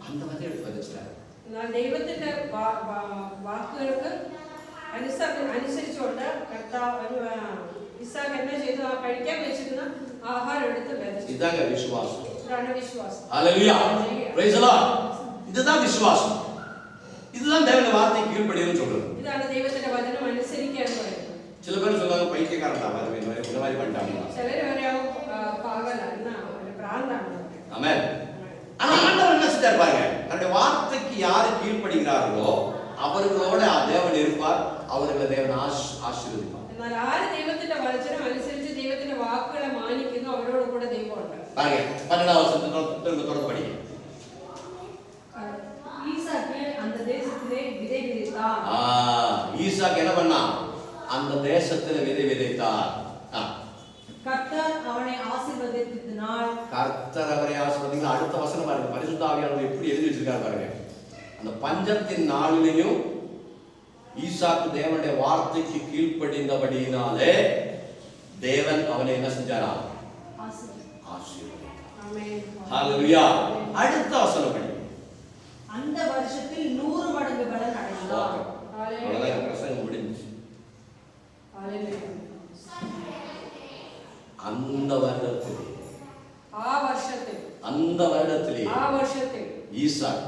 அந்த விதை எடுத்து விதைச்சிட்டாரு. എന്നാൽ ദൈവത്തിന്റെ വാക്കുകൾക്ക് അനുസരിച്ചുകൊണ്ട് ഇസാക്ക് என்ன ചെയ്തു? ആ കഴിക്കാൻ വെച്ചിരുന്ന ആഹാരം എടുത്ത് വിതച്ചു. இதாங்க விசுவாசம். ഇതാണ് വിശ്വാസം. ஹல்லேலூயா. Praise the lord. இதுதான் விசுவாசம். இதுதான் தேவனுடைய வார்த்தைக்கு கீழ்ப்படியணும்னு சொல்றது. ഇതാണ് ദൈവത്തിന്റെ വചനം അനുസരിക്കുക എന്ന് പറയുന്നത്. சில பேர் சொல்லுவாங்க பைத்தியக்காரன்டா பாருங்க இந்த மாதிரி பண்ணிட்டாங்க. ചിലർ പറയാവും പാഗല എന്നാ ഭ്രാന്താണ്. ஆமென். ஆனா ஆண்டவர் என்ன செஞ்சார் பாருங்க, தன்னுடைய வார்த்தைக்கு யாரு கீழ்ப்படுகிறார்களோ அவர்களோட தேவன் இருப்பார், அவர்களை தேவன் ஆசீர்வதிப்பார். എന്നാൽ ആര് ദൈവത്തിന്റെ വചനം അനുസരിച്ച് ദൈവത്തിന്റെ വാക്കുകളെ മാനിക്കുന്നു അവരോട് കൂടെ ദൈവമുണ്ട്. பாருங்க 12வது வசனத்தை தொடர்ந்து படிங்க. ஈசாக்கு அந்த தேசத்திலே விதை விதைத்தான். ஈசாக்கு என்ன பண்ணா? அந்த தேசத்துல விதை விதைத்தார். கர்த்தர் அவனை ஆசீர்வதித்ததினால் கர்த்தர் அவரை ஆசீர்வதிங்க. அடுத்த வசனம் பாருங்க, பரிசுத்த ஆவியானவர் எப்படி எழுதி வச்சிருக்காரு பாருங்க. அந்த பஞ்சத்தின் நாளிலேயும் ஈசாக்கு தேவனுடைய வார்த்தைக்கு கீழ்ப்படிந்தபடியினாலே தேவன் அவனை என்ன செஞ்சாரா? ஆசீர்வதித்தார். ஆமென். ஹல்லேலூயா. அடுத்த வசனம் படிங்க. அந்த வருஷத்தில் 100 மடங்கு பலன் அடைந்தான். அவ்வளவுதான் பிரசங்கம் முடிஞ்சுச்சு. ஹல்லேலூயா. அந்த வருடத்திலே அந்த வருடத்திலே ஈசாக்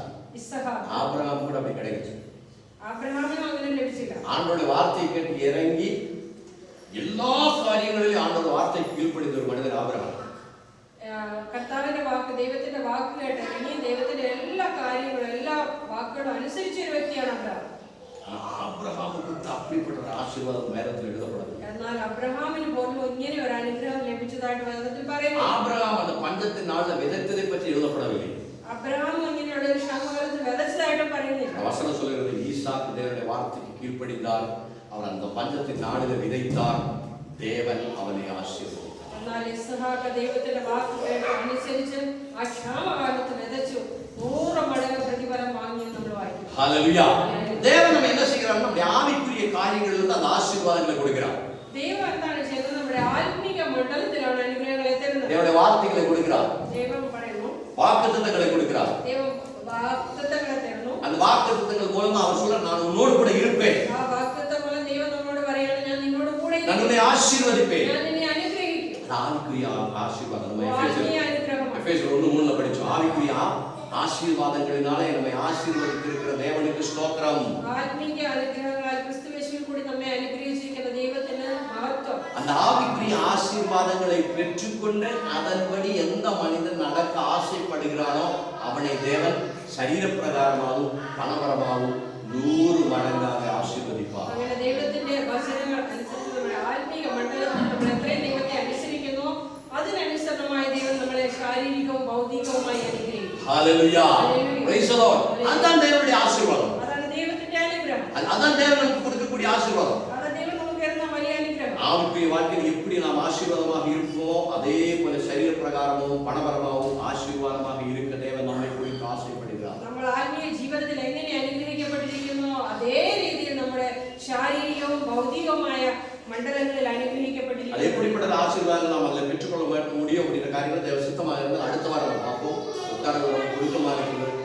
ஆபிரகாம் கூட அப்படி கிடைச்சு. ஆண்டோட வார்த்தையை கேட்டு இறங்கி எல்லா காரியங்களிலும் ஆண்டோட வார்த்தைக்கு கீழ்ப்படிந்த ஒரு மனிதர் ஆபிரகாம். കർത്താവിന്റെ വാക്ക്, ദൈവത്തിന്റെ വാക്ക് കേട്ട് ഇറങ്ങി ദൈവത്തിന്റെ എല്ലാ കാര്യങ്ങളും എല്ലാ വാക്കുകളും അനുസരിച്ച ഒരു വ്യക്തിയാണ് അബ്രഹാം. അബ്രഹാമുക്ക് അപ്പടിപ്പെട്ട ഒരു ആശീർവാദം വേദത്തിൽ എഴുതപ്പെടുന്നു. എന്നാൽ അബ്രഹാമിന് പോലും ഇങ്ങനെ ഒരു അനുഗ്രഹം ലഭിച്ചതായിട്ട് വേദത്തിൽ പറയുന്നു. ആബ്രഹാം அந்த பஞ்சத்தின் நாள்ல விதைத்ததை பற்றி எழுதப்படவில்லை. അബ്രഹാം ഇങ്ങനെയുള്ള ഒരു ക്ഷാമകാലത്ത് വിതച്ചതായിട്ട് പറയുന്നില്ല. வசனம் சொல்கிறது ஈசாக்கு தேவனுடைய வார்த்தைக்கு கீழ்ப்படிந்தார், அவர் அந்த பஞ்சத்தின் நாளில விதைத்தார், தேவன் அவனை ஆசீர்வதித்தார். എന്നാൽ ഇസ്ഹാക്ക് ദൈവത്തിന്റെ വാക്ക് കേട്ട് അനുസരിച്ച് ആ ക്ഷാമകാലത്ത് വിതച്ചു 100 മടങ്ങ് പ്രതിഫലം വാങ്ങിയെന്ന് നമ്മൾ വായിക്കുന്നു. ஹல்லேலூயா. தேவன் நம்ம என்ன செய்யறாரு? நம்முடைய ஆவிக்குரிய காரியங்களில் இருந்து அந்த ஆசீர்வாதங்களை கொடுக்கிறார். ദൈവം എന്താണ് ചെയ്യുന്നത്? നമ്മുടെ ആത്മീക മണ്ഡലത്തിലാണ് അനുഗ്രഹങ്ങളെ തരുന്നത്. தேவனுடைய வார்த்தைகளை கொடுக்கிறார். ദൈവം പറയുന്നു வாக்குத்தத்தங்களை கொடுக்கிறார். ദൈവം വാഗ്ദത്തങ്ങളെ തരുന്നു. அந்த வாக்குத்தத்தங்கள் மூலமா அவர் சொல்றார், நான் உன்னோடு கூட இருப்பேன். ആ വാഗ്ദത്തം മൂലം ദൈവം നമ്മോട് പറയാണ്, ഞാൻ നിന്നോട് കൂടെ ഇരിക്കും. நான் உன்னை ஆசீர்வதிப்பேன். ഞാൻ നിന്നെ അനുഗ്രഹിക്കും. ஆவிக்குரிய ஆசீர்வாதம். நம்ம ആത്മീയ അനുഗ്രഹം. எபேசியர் 1:3 படிச்சோம். ஆவிக்குரிய ஆசீர்வாதங்களினாலே நம்மை ஆசீர்வதித்திருக்கிற தேவனுக்கு ஸ்தோத்திரம். ആത്മീയ അനുഗ്രഹങ്ങളാൽ ക്രിസ്തുയേശുവിൽ കൂടി നമ്മെ അനുഗ്രഹിച്ചിരിക്കുന്ന ദൈവത്തിന് മഹത്വം. அந்த ஆவிக்குரிய ஆசீர்வாதங்களை பெற்றுக்கொண்டு அதன்படி எந்த மனிதன் நடக்க ஆசைப்படுகிறானோ அவனை தேவன் சரீரப்பிரகாரமாகவும் பணபரமாகவும் 100 மடங்காக ஆசீர்வதிப்பார். അങ്ങനെ ദൈവത്തിന്റെ വചനങ്ങൾ അനുസരിച്ച് നമ്മുടെ ആത്മീക മണ്ഡലത്തിൽ നമ്മൾ എത്രയും ദൈവത്തെ അനുസരിക്കുന്നു അതിനനുസൃതമായി ദൈവം നമ്മളെ ശാരീരികവും ഭൗതികവുമായി അനുഗ്രഹിക്കും. ஹல்லேலூயா. Praise the lord. அதான் தேவனுடைய ஆசீர்வாதம். അതാണ് ദൈവത്തിന്റെ അനുഗ്രഹം. அதான் தேவன் நமக்கு கொடுக்கக்கூடிய ஆசீர்வாதம். അതാണ് ദൈവം നമുക്ക് തരുന്ന വലിയ അനുഗ്രഹം. ஆவிக்குரிய வாழ்க்கையில் எப்படி நாம் ஆசீர்வாதமாக இருப்போமோ அதே போல சரீர பிரகாரமும் பணபரமாகவும் ஆசீர்வாதமாக இருக்க தேவன் நம்மை குறித்து ஆசைப்படுகிறார். നമ്മൾ ആത്മീയ ജീവിതത്തിൽ എങ്ങനെ അനുഗ്രഹിക്കപ്പെട്ടിരിക്കുന്നു അതേ രീതിയിൽ നമ്മുടെ ശാരീരികവും ഭൗതികവുമായ மண்டலங்களில் അനുഗ്രഹിക്കപ്പെട്ടിരിക്കുന്നു. அது எப்படிப்பட்ட ஆசீர்வாதங்கள் நாம் அதில் பெற்றுக்கொள்ள முடியும் அப்படிங்கிற காரியங்களை தேவ சித்தமாக இருந்தால் அடுத்த வாரம் பார்ப்போம். உத்தாரங்கள் பொருத்தமாக இருக்கிறது,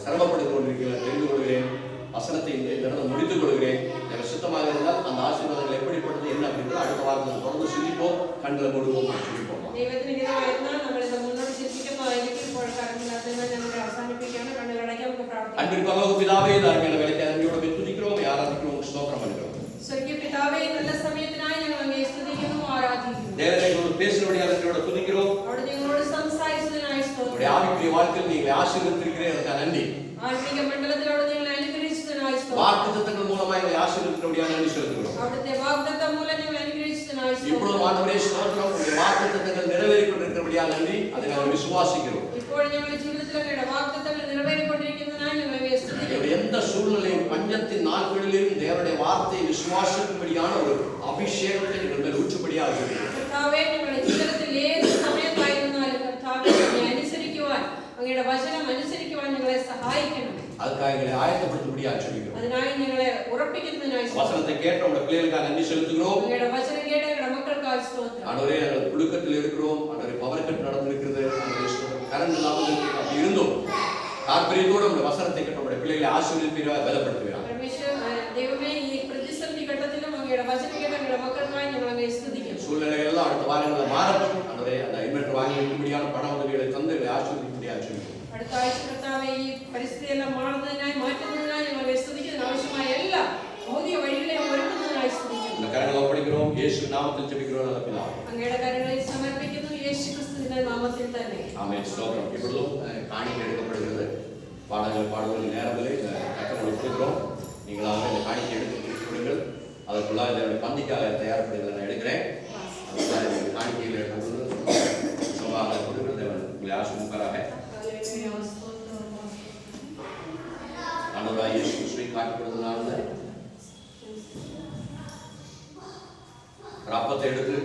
சிரமப்பட்டுக் கொண்டிருக்கிறேன், தெரிந்து கொள்கிறேன், வசனத்தை இந்த இடத்துல முடித்துக் கொள்கிறேன். தேவ சித்தமாக இருந்தால் அந்த ஆசீர்வாதங்கள் எப்படிப்பட்டது என்ன அப்படின்றது அடுத்த வாரத்தில் தொடர்ந்து சிந்திப்போம், கண்களை மூடுவோம், சிந்திப்போம். ദൈവത്തിന് ഹിതമായിരുന്നാൽ നമ്മൾ ഇത് മുന്നോട്ട് ചിന്തിക്കുന്നതായിരിക്കും. ഇപ്പോൾ കടന്നില്ലാത്തതിനാൽ ഞങ്ങൾ അവസാനിപ്പിക്കുകയാണ്. കണ്ണുകളടയ്ക്കാൻ നമുക്ക് പ്രാർത്ഥിക്കാം. அன்பின் பரலோக பிதாவே, தார்மீக வேலைக்கு அன்பியோடு துதிக்கிறோம், ஆராதிக்கிறோம், ஸ்தோத்திரம் பண்ணுகிறோம். സ്വർഗീയ പിതാവേ, നല്ല സമയത്തിനായി ഞങ്ങൾ അങ്ങയെ സ്തുതിക്കുന്നു, ആരാധിക്കുന്നു. தேவனை எங்களோடு பேசுகிறபடியால் அன்பியோடு துதிக்கிறோம். അവിടെ നിങ്ങളോട് സംസാരിച്ചതിനായി உங்களுடைய സ്തോത്രം. ஆவிக்குரிய வாழ்க்கையில் நீங்கள் ஆசீர்வதித்திருக்கிறீர்கள், அதற்காக நன்றி. ആത്മീക മണ്ഡലത്തിലൂടെ നിങ്ങളെ അനുഗ്രഹിച്ചതിനായി സ്തോത്രം. வாக்குத்தத்தங்கள் மூலமாக எங்களை ஆசீர்வதிக்கிறபடியால் நன்றி செலுத்துகிறோம். അവിടുത്തെ വാഗ്ദത്തം മൂലം ഞങ്ങൾ അനുഗ്രഹിച്ചതിനായി இப்பொழுது സ്തോത്രം. ஆண்டவரே ஸ்தோத்திரம், உங்களுடைய வாக்குத்தத்தங்கள் நிறைவேறிக் கொண்டிருக்கிறபடியால் நன்றி, அதை நாங்கள் விசுவாசிக்கிறோம். ഇപ്പോൾ ഞങ്ങളുടെ ജീവിതത്തിൽ അങ്ങയുടെ വാഗ്ദത്തങ്ങൾ നിറവേറിക്കൊണ്ടിരിക്കുന്നതിനായി ഞങ്ങൾ അങ്ങയെ സ്തുതിക്കുന്നു. எங்களுடைய எந்த சூழ்நிலையும் பஞ்சத்தின் நாட்களிலும் தேவனுடைய வார்த்தையை விசுவாசிக்கும்படியான ஒரு அபிஷேகத்தை எங்கள் மேல் ஊற்றும்படியாக இருக்கிறது. കർത്താവേ, ഞങ്ങളുടെ ജീവിതത്തിൽ ഏത് സമയത്തായിരുന്നാലും കർത്താവേ, അങ്ങയെ അനുസരിക്കുവാൻ, അങ്ങയുടെ വചനം അനുസരിക്കുവാൻ ഞങ്ങളെ സഹായിക്കണം. அதுக்காக எங்களை ஆயத்தப்படுத்தும்படியாக ஜெபிக்கிறோம். അതിനായി ഞങ്ങളെ ഉറപ്പിക്കുന്നതിനായി வசனத்தை கேட்ட உடைய பிள்ளைகளுக்காக நன்றி செலுத்துகிறோம். അങ്ങയുടെ വചനം കേട്ട ഞങ്ങളുടെ മക്കൾക്കായി സ്തോത്രം. ஆண்டவரே, நாங்கள் புழுக்கத்தில் இருக்கிறோம். ஆண்டவரே, பவர் கட் நடந்திருக்கிறது. கரண்ட் இல்லாமல் இருக்கிறது. அப்படி இருந்தோம் தாற்பயத்தோடு உடைய வசனத்தை கேட்ட உடைய பிள்ளைகளை ஆசீர்வதிப்பீராக, பலப்படுத்துவீராக. ദൈവമേ, ഈ പ്രതിസന്ധി ഘട്ടത്തിലും അങ്ങയുടെ വചനം കേട്ട ഞങ്ങളുടെ മക്കൾക്കായി ഞങ്ങൾ അങ്ങയെ സ്തുതിക്കുന്നു. சூழ்நிலைகள் எல்லாம் அடுத்த வாரங்களில் மாறட்டும். ஆண்டவரே, அந்த இன்வெர்டர் வாங்கி வைக்கும்படியான பண உதவிகளை தந்து எங்களை ஆசீர்வதிக்கும்படியாக ஜெபிக்கிறோம். അടുത്ത ആഴ്ച കർത്താവേ, ഈ പരിസ്ഥിതിയെല്ലാം മാറുന്നതിനായി മാറ്റുന്നതിനായി ഞങ്ങൾ സ്തുതിക്കുന്നതിന് ആവശ്യമായ എല്ലാ ഭൗതിക വഴികളെയും ഒരുക്കുന്നതിനായി സ്തുതിക്കുന്നു. இந்த கரங்களை ஒப்படைக்கிறோம். இயேசு நாமத்தில் ஜெபிக்கிறோம் நல்ல பிதாவே. അങ്ങയുടെ കരങ്ങളിൽ സമർപ്പിക്കുന്നു, യേശു ക്രിസ്തുവിന്റെ നാമത്തിൽ തന്നെ. ஆமென். ஸ்தோத்திரம். இப்பொழுதும் காணிக்கை எடுக்கப்படுகிறது. பாடல்கள் பாடுவதற்கு நேரத்தில் கட்டளை கொடுக்கிறோம். நீங்களாக இந்த காணிக்கை எடுத்து கொடுங்கள். அதற்குள்ளாக இந்த பந்திக்காக தயார்படுகிறத நான் எடுக்கிறேன். அதுக்காக இந்த காணிக்கையில் எடுத்து சுகமாக கொடுங்கள். தேவன் உங்களை ஆசீர்வதிப்பாராக. ஆண்டவராகிய இயேசு கிறிஸ்துவை காட்டிக்கொடுத்ததுனால அப்பத்தை எடுத்து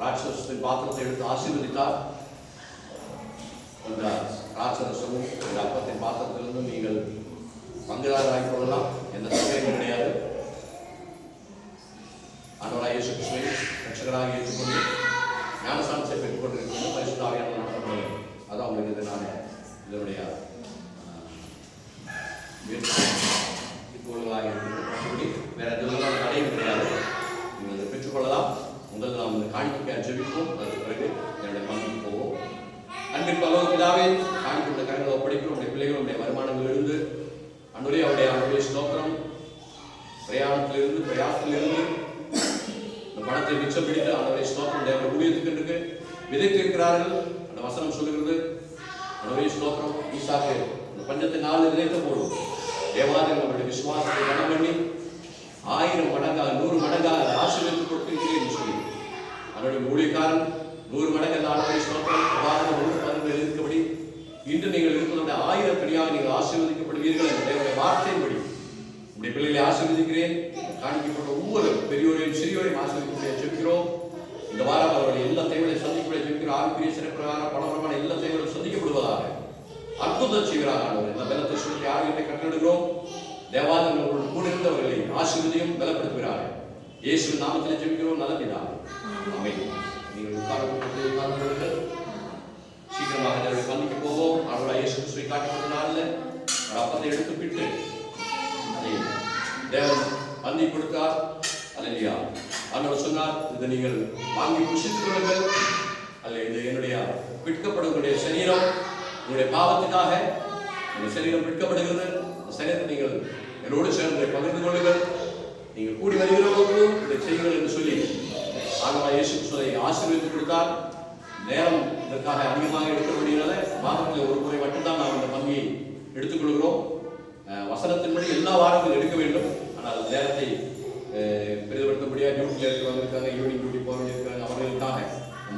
ராட்சசத்தின் பாத்திரத்தை எடுத்து ஆசீர்வதித்தார். அந்த ராட்சசமும் இந்த அப்பத்தின் பாத்திரத்திலிருந்து நீங்கள் பங்குதாரராகிக் கொள்ளலாம். எந்த சந்தேகமும் கிடையாது. ஆண்டவராகிய இயேசு கிறிஸ்துவை ரட்சகராக ஏற்றுக்கொண்டு ஞானஸ்நானத்தை பெற்றுக் கொண்டிருக்கிறது. பரிசுத்த ஆவியானவர் நடத்தப்படுகிறது. அதான் உங்களுக்கு நான் இதனுடைய இப்பொழுதாக இருக்கிறது. வேற எதுவும் தடையும் கிடையாது. நீங்கள் அதை பெற்றுக்கொள்ளலாம். முதல் நாம் இந்த காணிக்கையை ஜெபிப்போம். அதற்கு பிறகு என்னுடைய பங்குக்கு போவோம். அன்பின் பரலோக பிதாவே, காணிக்கையுள்ள கரங்களை ஒப்படைக்கிறோம். உடைய பிள்ளைகளுடைய வருமானங்களிலிருந்து அன்றுவரே அவருடைய ஸ்தோத்திரம், பிரயாணத்திலிருந்து பிரயாசத்திலிருந்து இந்த பணத்தை மிச்சம் பிடித்து அவருடைய ஸ்தோத்திரம் தேவனுடைய ஊழியத்துக்கு இருக்கு விதைத்திருக்கிறார்கள். அந்த வசனம் சொல்லுகிறது, அவருடைய ஸ்தோத்திரம் ஈசாக்கு அந்த பஞ்சத்தை 4 விதைத்த போடும் தேவாலயம் நம்முடைய விசுவாசத்தை கனம் பண்ணி 1000 மடங்காக 100 மடங்காக ஆசீர்வதித்து கொடுத்திருக்கிறேன் என்று சொல்லி அவருடைய ஊழியக்காரன் 100 மடங்கு அந்த ஆண்டவருடைய ஸ்தோத்திரம் பிரபாகரன் 1:11 எழுதியிருக்கபடி இன்று நீங்கள் இருப்பதோட 1000 படியாக நீங்கள் ஆசீர்வதிக்கப்படுவீர்கள் என்ற தேவனுடைய வார்த்தையின்படி உடைய பிள்ளைகளை ஆசீர்வதிக்கிறேன். காணிக்கப்பட்ட ஒவ்வொரு பெரியோரையும் சிறியோரையும் ஆசீர்வதிக்க ஜெபிக்கிறோம். இந்த வாரம் அவருடைய எல்லா தேவைகளையும் சந்திக்கப்பட ஜெபிக்கிறோம். ஆவிக்குரிய சிறப்பிரகாரம் பணபரமான எல்லா தேவைகளும் சந்திக்கப்படுவதாக அற்புதம் செய்கிறார். எல்லா பலத்தை சொல்லி ஆரோக்கியத்தை கட்டளிடுகிறோம். தேவாலயங்களோடு கூட இருந்தவர்களை ஆசீர்வதியும் பலப்படுத்துகிறார்கள். இயேசுவின் நாமத்தில் ஜெபிக்கிறோம் நல்ல பிதாவே. ஆமென். நீங்கள் உட்கார்ந்து சீக்கிரமாக தேவனை பந்திக்க போவோம். அவருடைய இயேசு கிறிஸ்துவை காட்டிக்கொண்டனால அப்பத்தை எடுத்துவிட்டு அதை தேவன் பந்தி கொடுத்தார். அல்லேலூயா. ஆண்டவர் சொன்னார், இதை நீங்கள் வாங்கி புசித்துக் கொள்ளுங்கள். அல்ல, இது என்னுடைய பிற்கப்படக்கூடிய சரீரம். உங்களுடைய பாவத்துக்காக இந்த சரீரம் பிற்கப்படுகிறது. இந்த சரீரத்தை நீங்கள் என்னோடு சேர்ந்து பகிர்ந்து கொள்ளுங்கள். நீங்கள் கூடி வருகிறவர்களுக்கு இதை செய்யுங்கள் என்று சொல்லி ஆண்டவர் இயேசு கிறிஸ்துவை ஆசீர்வதித்து கொடுத்தார். நேரம் இதற்காக அதிகமாக எடுக்கிறபடியால மாதத்தில் ஒரு முறை மட்டும்தான் நாம் இந்த பங்கியை எடுத்துக்கொள்கிறோம். வசனத்தின்படி எல்லா வாரங்களும் எடுக்க வேண்டும். ஆனால் நேரத்தை பெரிதுபடுத்தபடியாக டியூட்டியில் இருக்கிறவங்க இருக்காங்க, ஈவினிங் டியூட்டி போகிறவங்க இருக்காங்க, அவர்களுக்காக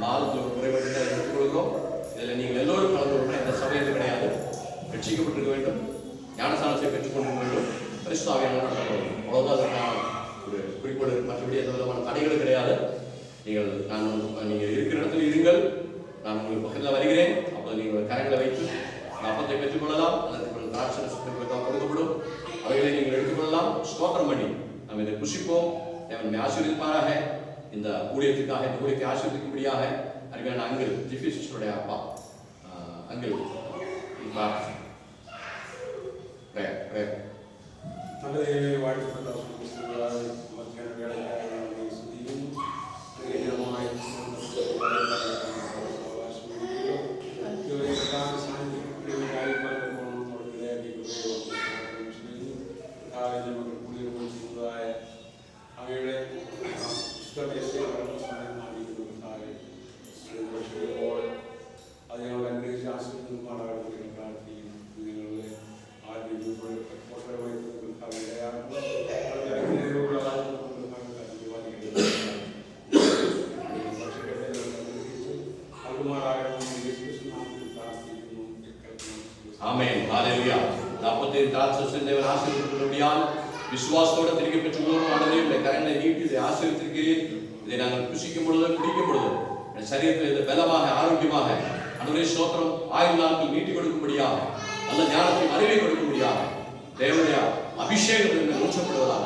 மாதத்தில் ஒரு முறை மட்டும்தான் எடுத்துக்கொள்கிறோம். இதில் நீங்கள் எல்லோரும் கலந்து கொள்ளணும். எந்த சபையும் கிடையாது. ரட்சிக்கப்பட்டிருக்க வேண்டும், ஞானஸ்நானத்தை பெற்றுக்கொண்டிருக்க வேண்டும், பரிசுத்த ஆவியானவர் நடத்தப்படும். அவ்வளோதான் அதற்கான ஒரு குறிக்கோள். மற்றபடி எந்த விதமான தடைகள் கிடையாது. நீங்கள் இருக்கிற இடத்துல இருங்கள். நான் உங்களுக்கு பக்கத்தில் வருகிறேன். அப்போ நீங்கள் கரங்களை வைத்து அப்பத்தை பெற்றுக்கொள்ளலாம். அதற்கு திராட்சை ரசத்திற்காக கொடுக்கப்படும். அவைகளை நீங்கள் எடுத்துக்கொள்ளலாம். ஸ்தோத்திரம் பண்ணி நாம் இதை புசிப்போம். தேவனை ஆசீர்வதிப்பாராக. இந்த ஊழியத்துக்காக இந்த ஊழியத்தை ஆசீர்வதிக்கும்படியாக அருமையான அங்கிள் ஜிஃபி சிஸ்டருடைய அப்பா அங்கிள் விசுவாசத்தோடு திருப்பி பெற்றுக்கொள்ளும். ஆண்டவரே, கரங்களை நீட்டி இதை ஆசீர்வதிக்கிறேன். இதை நாங்கள் புசிக்கும் பொழுது குடிக்கும் பொழுது சரீரத்தில் இது பலமாக ஆரோக்கியமாக ஆண்டவரே ஸ்தோத்திரம் 1000 நாட்கள் நீட்டி கொடுக்கும்படியாக நல்ல ஞானத்தையும் அறிவை கொடுக்க முடியாது. தேவனுடைய அபிஷேகம் என்று ஊற்றப்படுவதாக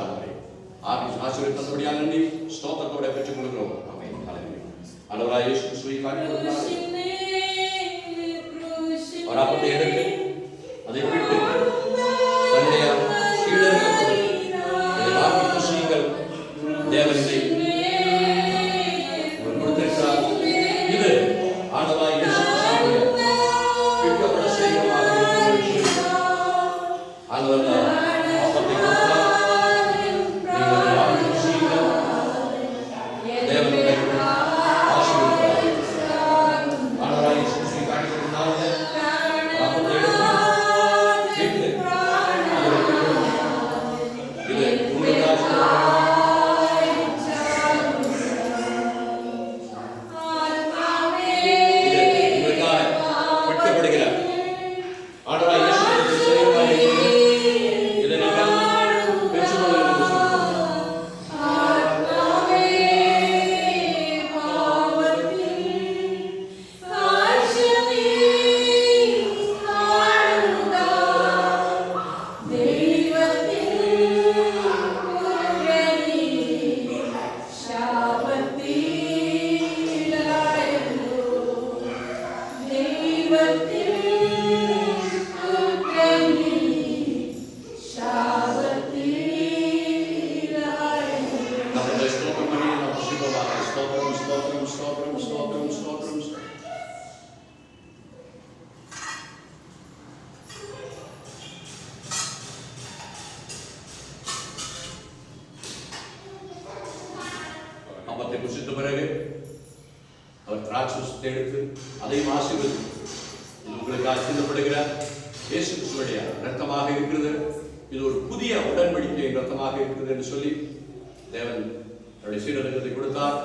ஆசீர்வதித்தபடியாக நன்றி ஸ்தோத்திரத்தோட பெற்றுக் கொள்கிறோம். ஆமென். ஹல்லேலூயா. ஆண்டவராகிய இயேசு கிறிஸ்துவை காண்பித்தார். அவர் அப்பத்தை எடுத்து அதை விட்டு தன்னுடைய சீடர்களுக்கு இதை வாங்கி புசியுங்கள், தேவன் இதை கொடுத்திருக்கிறார். இது ஆண்டவராகிய இயேசு கிறிஸ்துவுடைய பிற்கப்பட செய்கிறமாக இருக்கிறது. ஆண்டவர் அப்பத்தை கொடுத்தார். நீங்கள் வாங்கி புசியுங்கள், தேவன் இதை ஆசீர்வதிக்கிறார். ஆண்டவராகிய இயேசு கிறிஸ்துவை காண்பித்தார். அப்பத்தை எடுத்து இது உங்களுக்காக வெட்டப்படுகிற ஆண்டவராகிய இயேசு கிறிஸ்து சரீரமாக இருக்கிறது. இதை நீங்கள் பெற்றுக்கொள்ளுங்கள் என்று சொல்லுங்கள். நம்முடைய ஸ்தோத்திரம் பண்ணி நாம் புசிப்போமாக. ஸ்தோத்திரம், ஸ்தோத்திரம், ஸ்தோத்திரம், ஸ்தோத்திரம், ஸ்தோத்திரம், ஸ்தோத்திரம். அப்பத்தை புசித்த பிறகு அவர் திராட்சை எடுத்து அதையும் ஆசீர்வதி, இது உங்களுக்காக சிந்தப்படுகிற இயேசு கிறிஸ்துவுடைய இரத்தமாக இருக்கிறது, இது ஒரு புதிய உடன்படிக்கையின் இரத்தமாக இருக்கிறது என்று சொல்லி தேவன் அவருடைய சீடர்களுக்கு கொடுத்தார்.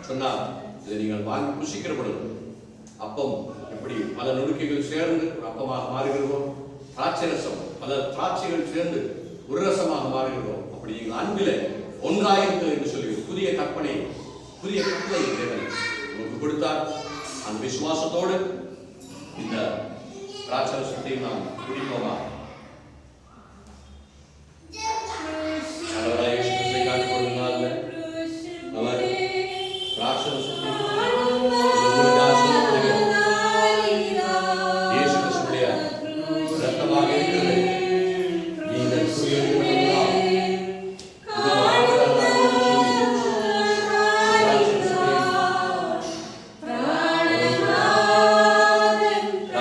சொன்னார், இதை நீங்கள் வாங்கி புசிக்கிற பொழுது அப்பம் எப்படி பல நுணுக்கைகள் சேர்ந்து ஒரு அப்பமாக மாறுகிறதோ, திராட்சை ரசம் பல திராட்சைகள் சேர்ந்து ஒரு ரசமாக மாறுகிறதோ, அப்படி நீங்கள் அன்பிலே ஒன்றாயிருங்கள் என்று சொல்லி புதிய கற்பனை, புதிய கட்டளை தேவன் உங்களுக்கு கொடுத்தார். அந்த விசுவாசத்தோடு இந்த திராட்சை ரசத்தை நாம் குடிப்போமா? ஆண்டவராகிய இயேசு கிறிஸ்துவை காட்டிக் கொள்ளுங்கள். அவர் திராட்சை ரசத்தை உங்களுக்காக சொல்லப்படுகிறது. இயேசு கிறிஸ்துவுடைய இரத்தமாக இருக்கிறது. நீங்கள் குடியிருக்கிறீர்களா? இது ஆண்டவராக சொல்லி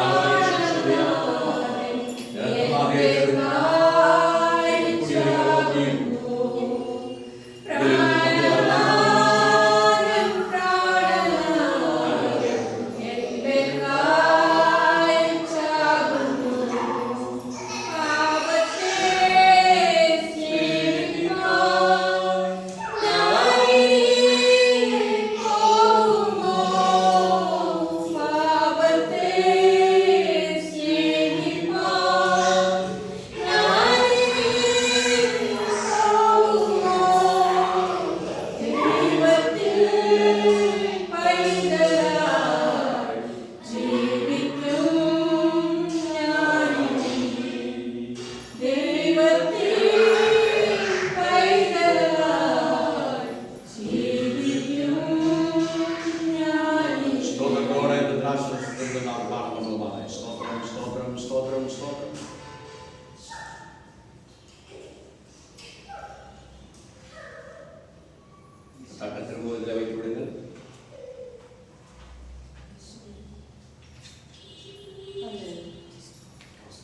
திராட்சை ரசத்தை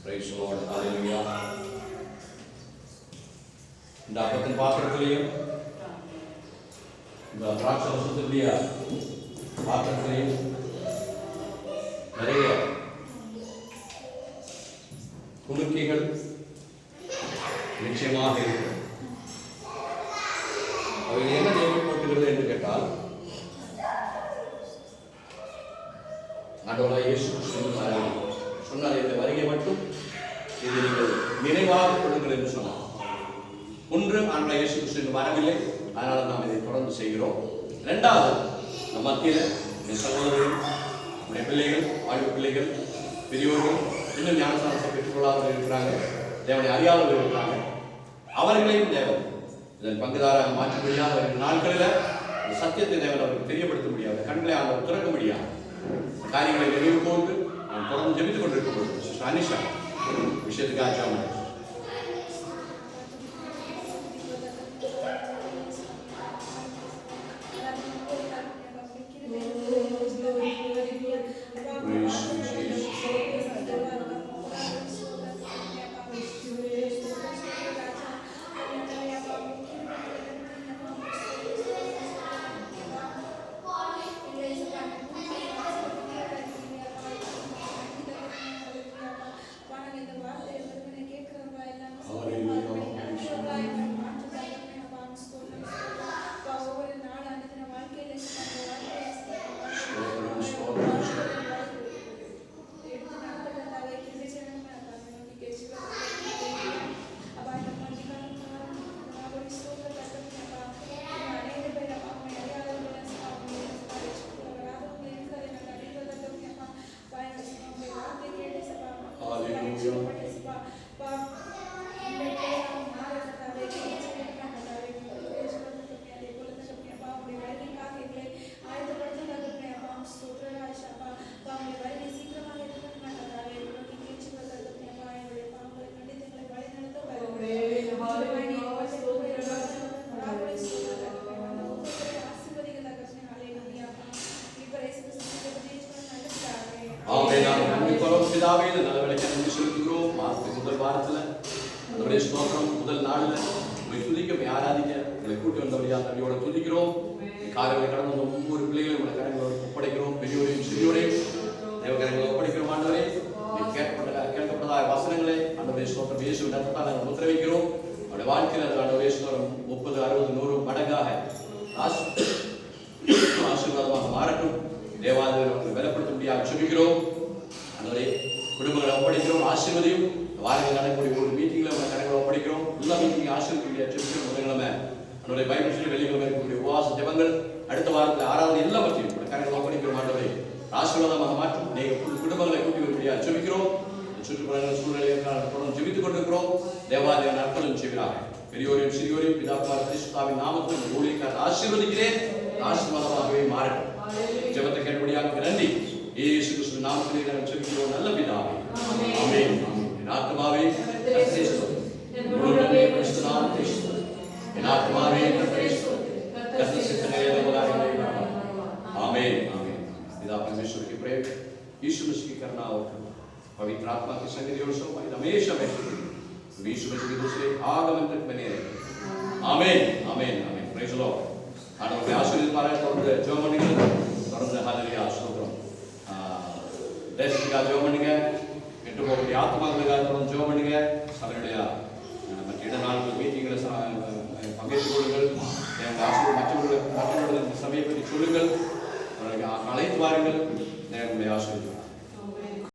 Praise the Lord. Hallelujah. இந்த அப்பத்தின் பாத்திரத்திலையும் இந்த திராட்சை ரசத்தினுடைய பாத்திரத்திலையும் நிறைய துணுக்கிகள் நிச்சயமாக இருக்கிறது. அவை என்ன தேவைப்பட்டுகிறது என்று கேட்டால், ஆண்டவராகிய இயேசு கிறிஸ்து சொன்னார், இந்த வருகை மட்டும் இது நீங்கள் நினைவாக கொள்ளுங்கள் என்று சொன்னார். ஒன்று, ஆண்டவராகிய இயேசு கிறிஸ்து வரவில்லை, அதனால நாம் இதை தொடர்ந்து செய்கிறோம். இரண்டாவது, நம் மத்தியில் என் சகோதரர்கள், நம்முடைய பிள்ளைகள், வாழ்வு பிள்ளைகள், பெரியோர்கள் இன்னும் ஞானஸ்நானத்தை பெற்றுக்கொள்ளாமல் இருக்கிறாங்க, தேவனை அறியாமல் இருக்கிறாங்க, அவர்களையும் தேவன் இதன் பங்குதாராக மாற்ற முடியாத நாட்களில் சத்தியத்தை தேவன் அவருக்கு தெரியப்படுத்த முடியாது, கண்களை அவர் திறக்க முடியாது. காரியங்களை நினைவு கொண்டு நான் தொடர்ந்து ஜெபித்துக் கொண்டிருக்கும் பொழுது அனிஷா விஷயத்துக்காக ஜெபம் முதல் வாரத்துல நம்முடைய ஸ்தோத்திரம் முதல் நாள்ல உங்களை துதிக்க ஆராதிக்க உங்களை கூட்டி வந்தபடியா தம்பியோட துதிக்கிறோம். காரியங்களை கடந்து வந்த ஒவ்வொரு பிள்ளைகளையும் உங்களை கரங்களோடு ஒப்படைக்கிறோம். பெரியோரையும் சிறியோரையும் தேவகரங்களை ஒப்படைக்கிறோம். ஆண்டவரே கேட்கப்பட்டதாய வசனங்களை ஆண்டவரே ஸ்தோத்திரம் இயேசுவின் ரத்தத்தால் நாங்கள் உத்தரவிக்கிறோம். அவருடைய வாழ்க்கையில் அது ஆண்டவரே ஸ்தோத்திரம் 30, 60, 100 மடங்காக ஆசீர்வாதமாக மாறட்டும். தேவாலயம் உங்களை பலப்படுத்த முடியாது ஜெபிக்கிறோம். ஆண்டவரே குடும்பங்களை ஒப்படைக்கிறோம். ஆசீர்வதியும் வாரங்கள் நடக்கக்கூடிய ஒரு மீட்டிங்ல உங்களை கரங்களை ஒப்படைக்கிறோம். எல்லா மீட்டிங் ஆசீர்வதிக்க ஜெபிக்கிறோம். முதல்கிழமை ஆண்டவரே பைபிள் ஸ்டடி, வெள்ளிக்கிழமை இருக்கக்கூடிய உபவாச ஜெபங்கள், அடுத்த வாரத்தில் ஆராதனை எல்லாவற்றையும் உங்களை கரங்களை ஒப்படைக்கிறோம். ஆண்டவரே ஆசீர்வாதமாக மாற்றும். நீங்கள் குடும்பங்களை கூட்டி வர முடியாது ஜெபிக்கிறோம். சுற்றுப்புறங்கள் சூழ்நிலையை தொடர்ந்து ஜெபித்துக் கொண்டிருக்கிறோம். தேவாலயம் அற்புதம் செய்கிறாங்க. பெரியோரையும் சிறியோரையும் பிதாக்குமார் பரிசுத்தாவின் நாமத்தில் ஊழியக்காரர் ஆசீர்வதிக்கிறேன். ஆசீர்வாதமாகவே மாறட்டும். ஜெபத்தை கேட்டபடியாக நன்றி. இயேசு கிறிஸ்துவின் நாமத்தில் நாங்கள் ஜெபிக்கிறோம் நல்ல பிதாவே. ஆமென். என் ஆத்துமாவே கர்த்தரை ஸ்தோத்திரி. முழுவதுமே கிறிஸ்து நாமத்தை ஸ்தோத்திரி. என் ஆத்துமாவே கர்த்தரை ஸ்தோத்திரி. கர்த்தர் சித்தங்களை எல்லாவற்றையும் செய்வார். आमीन आमीन। पिता परमेश्वर की प्रेम, यीशु मसीह की करुणा और पवित्र आत्मा की संगति और संवाद हमेशा में यीशु मसीह के दूसरे आगमन तक बने रहे। आमीन आमीन आमीन। Praise the Lord. आनंद आशीर्वाद पारे தொடர்ந்து ஜெபம் பண்ணுங்க. தொடர்ந்து ஹalleluya ஸ்தோத்திரம். தேசத்துக்காக ஜெபம் பண்ணுங்க. கெட்டு போகக்கூடிய ஆத்மாக்களுக்காக தொடர்ந்து ஜெபம் பண்ணுங்க. சபையுடைய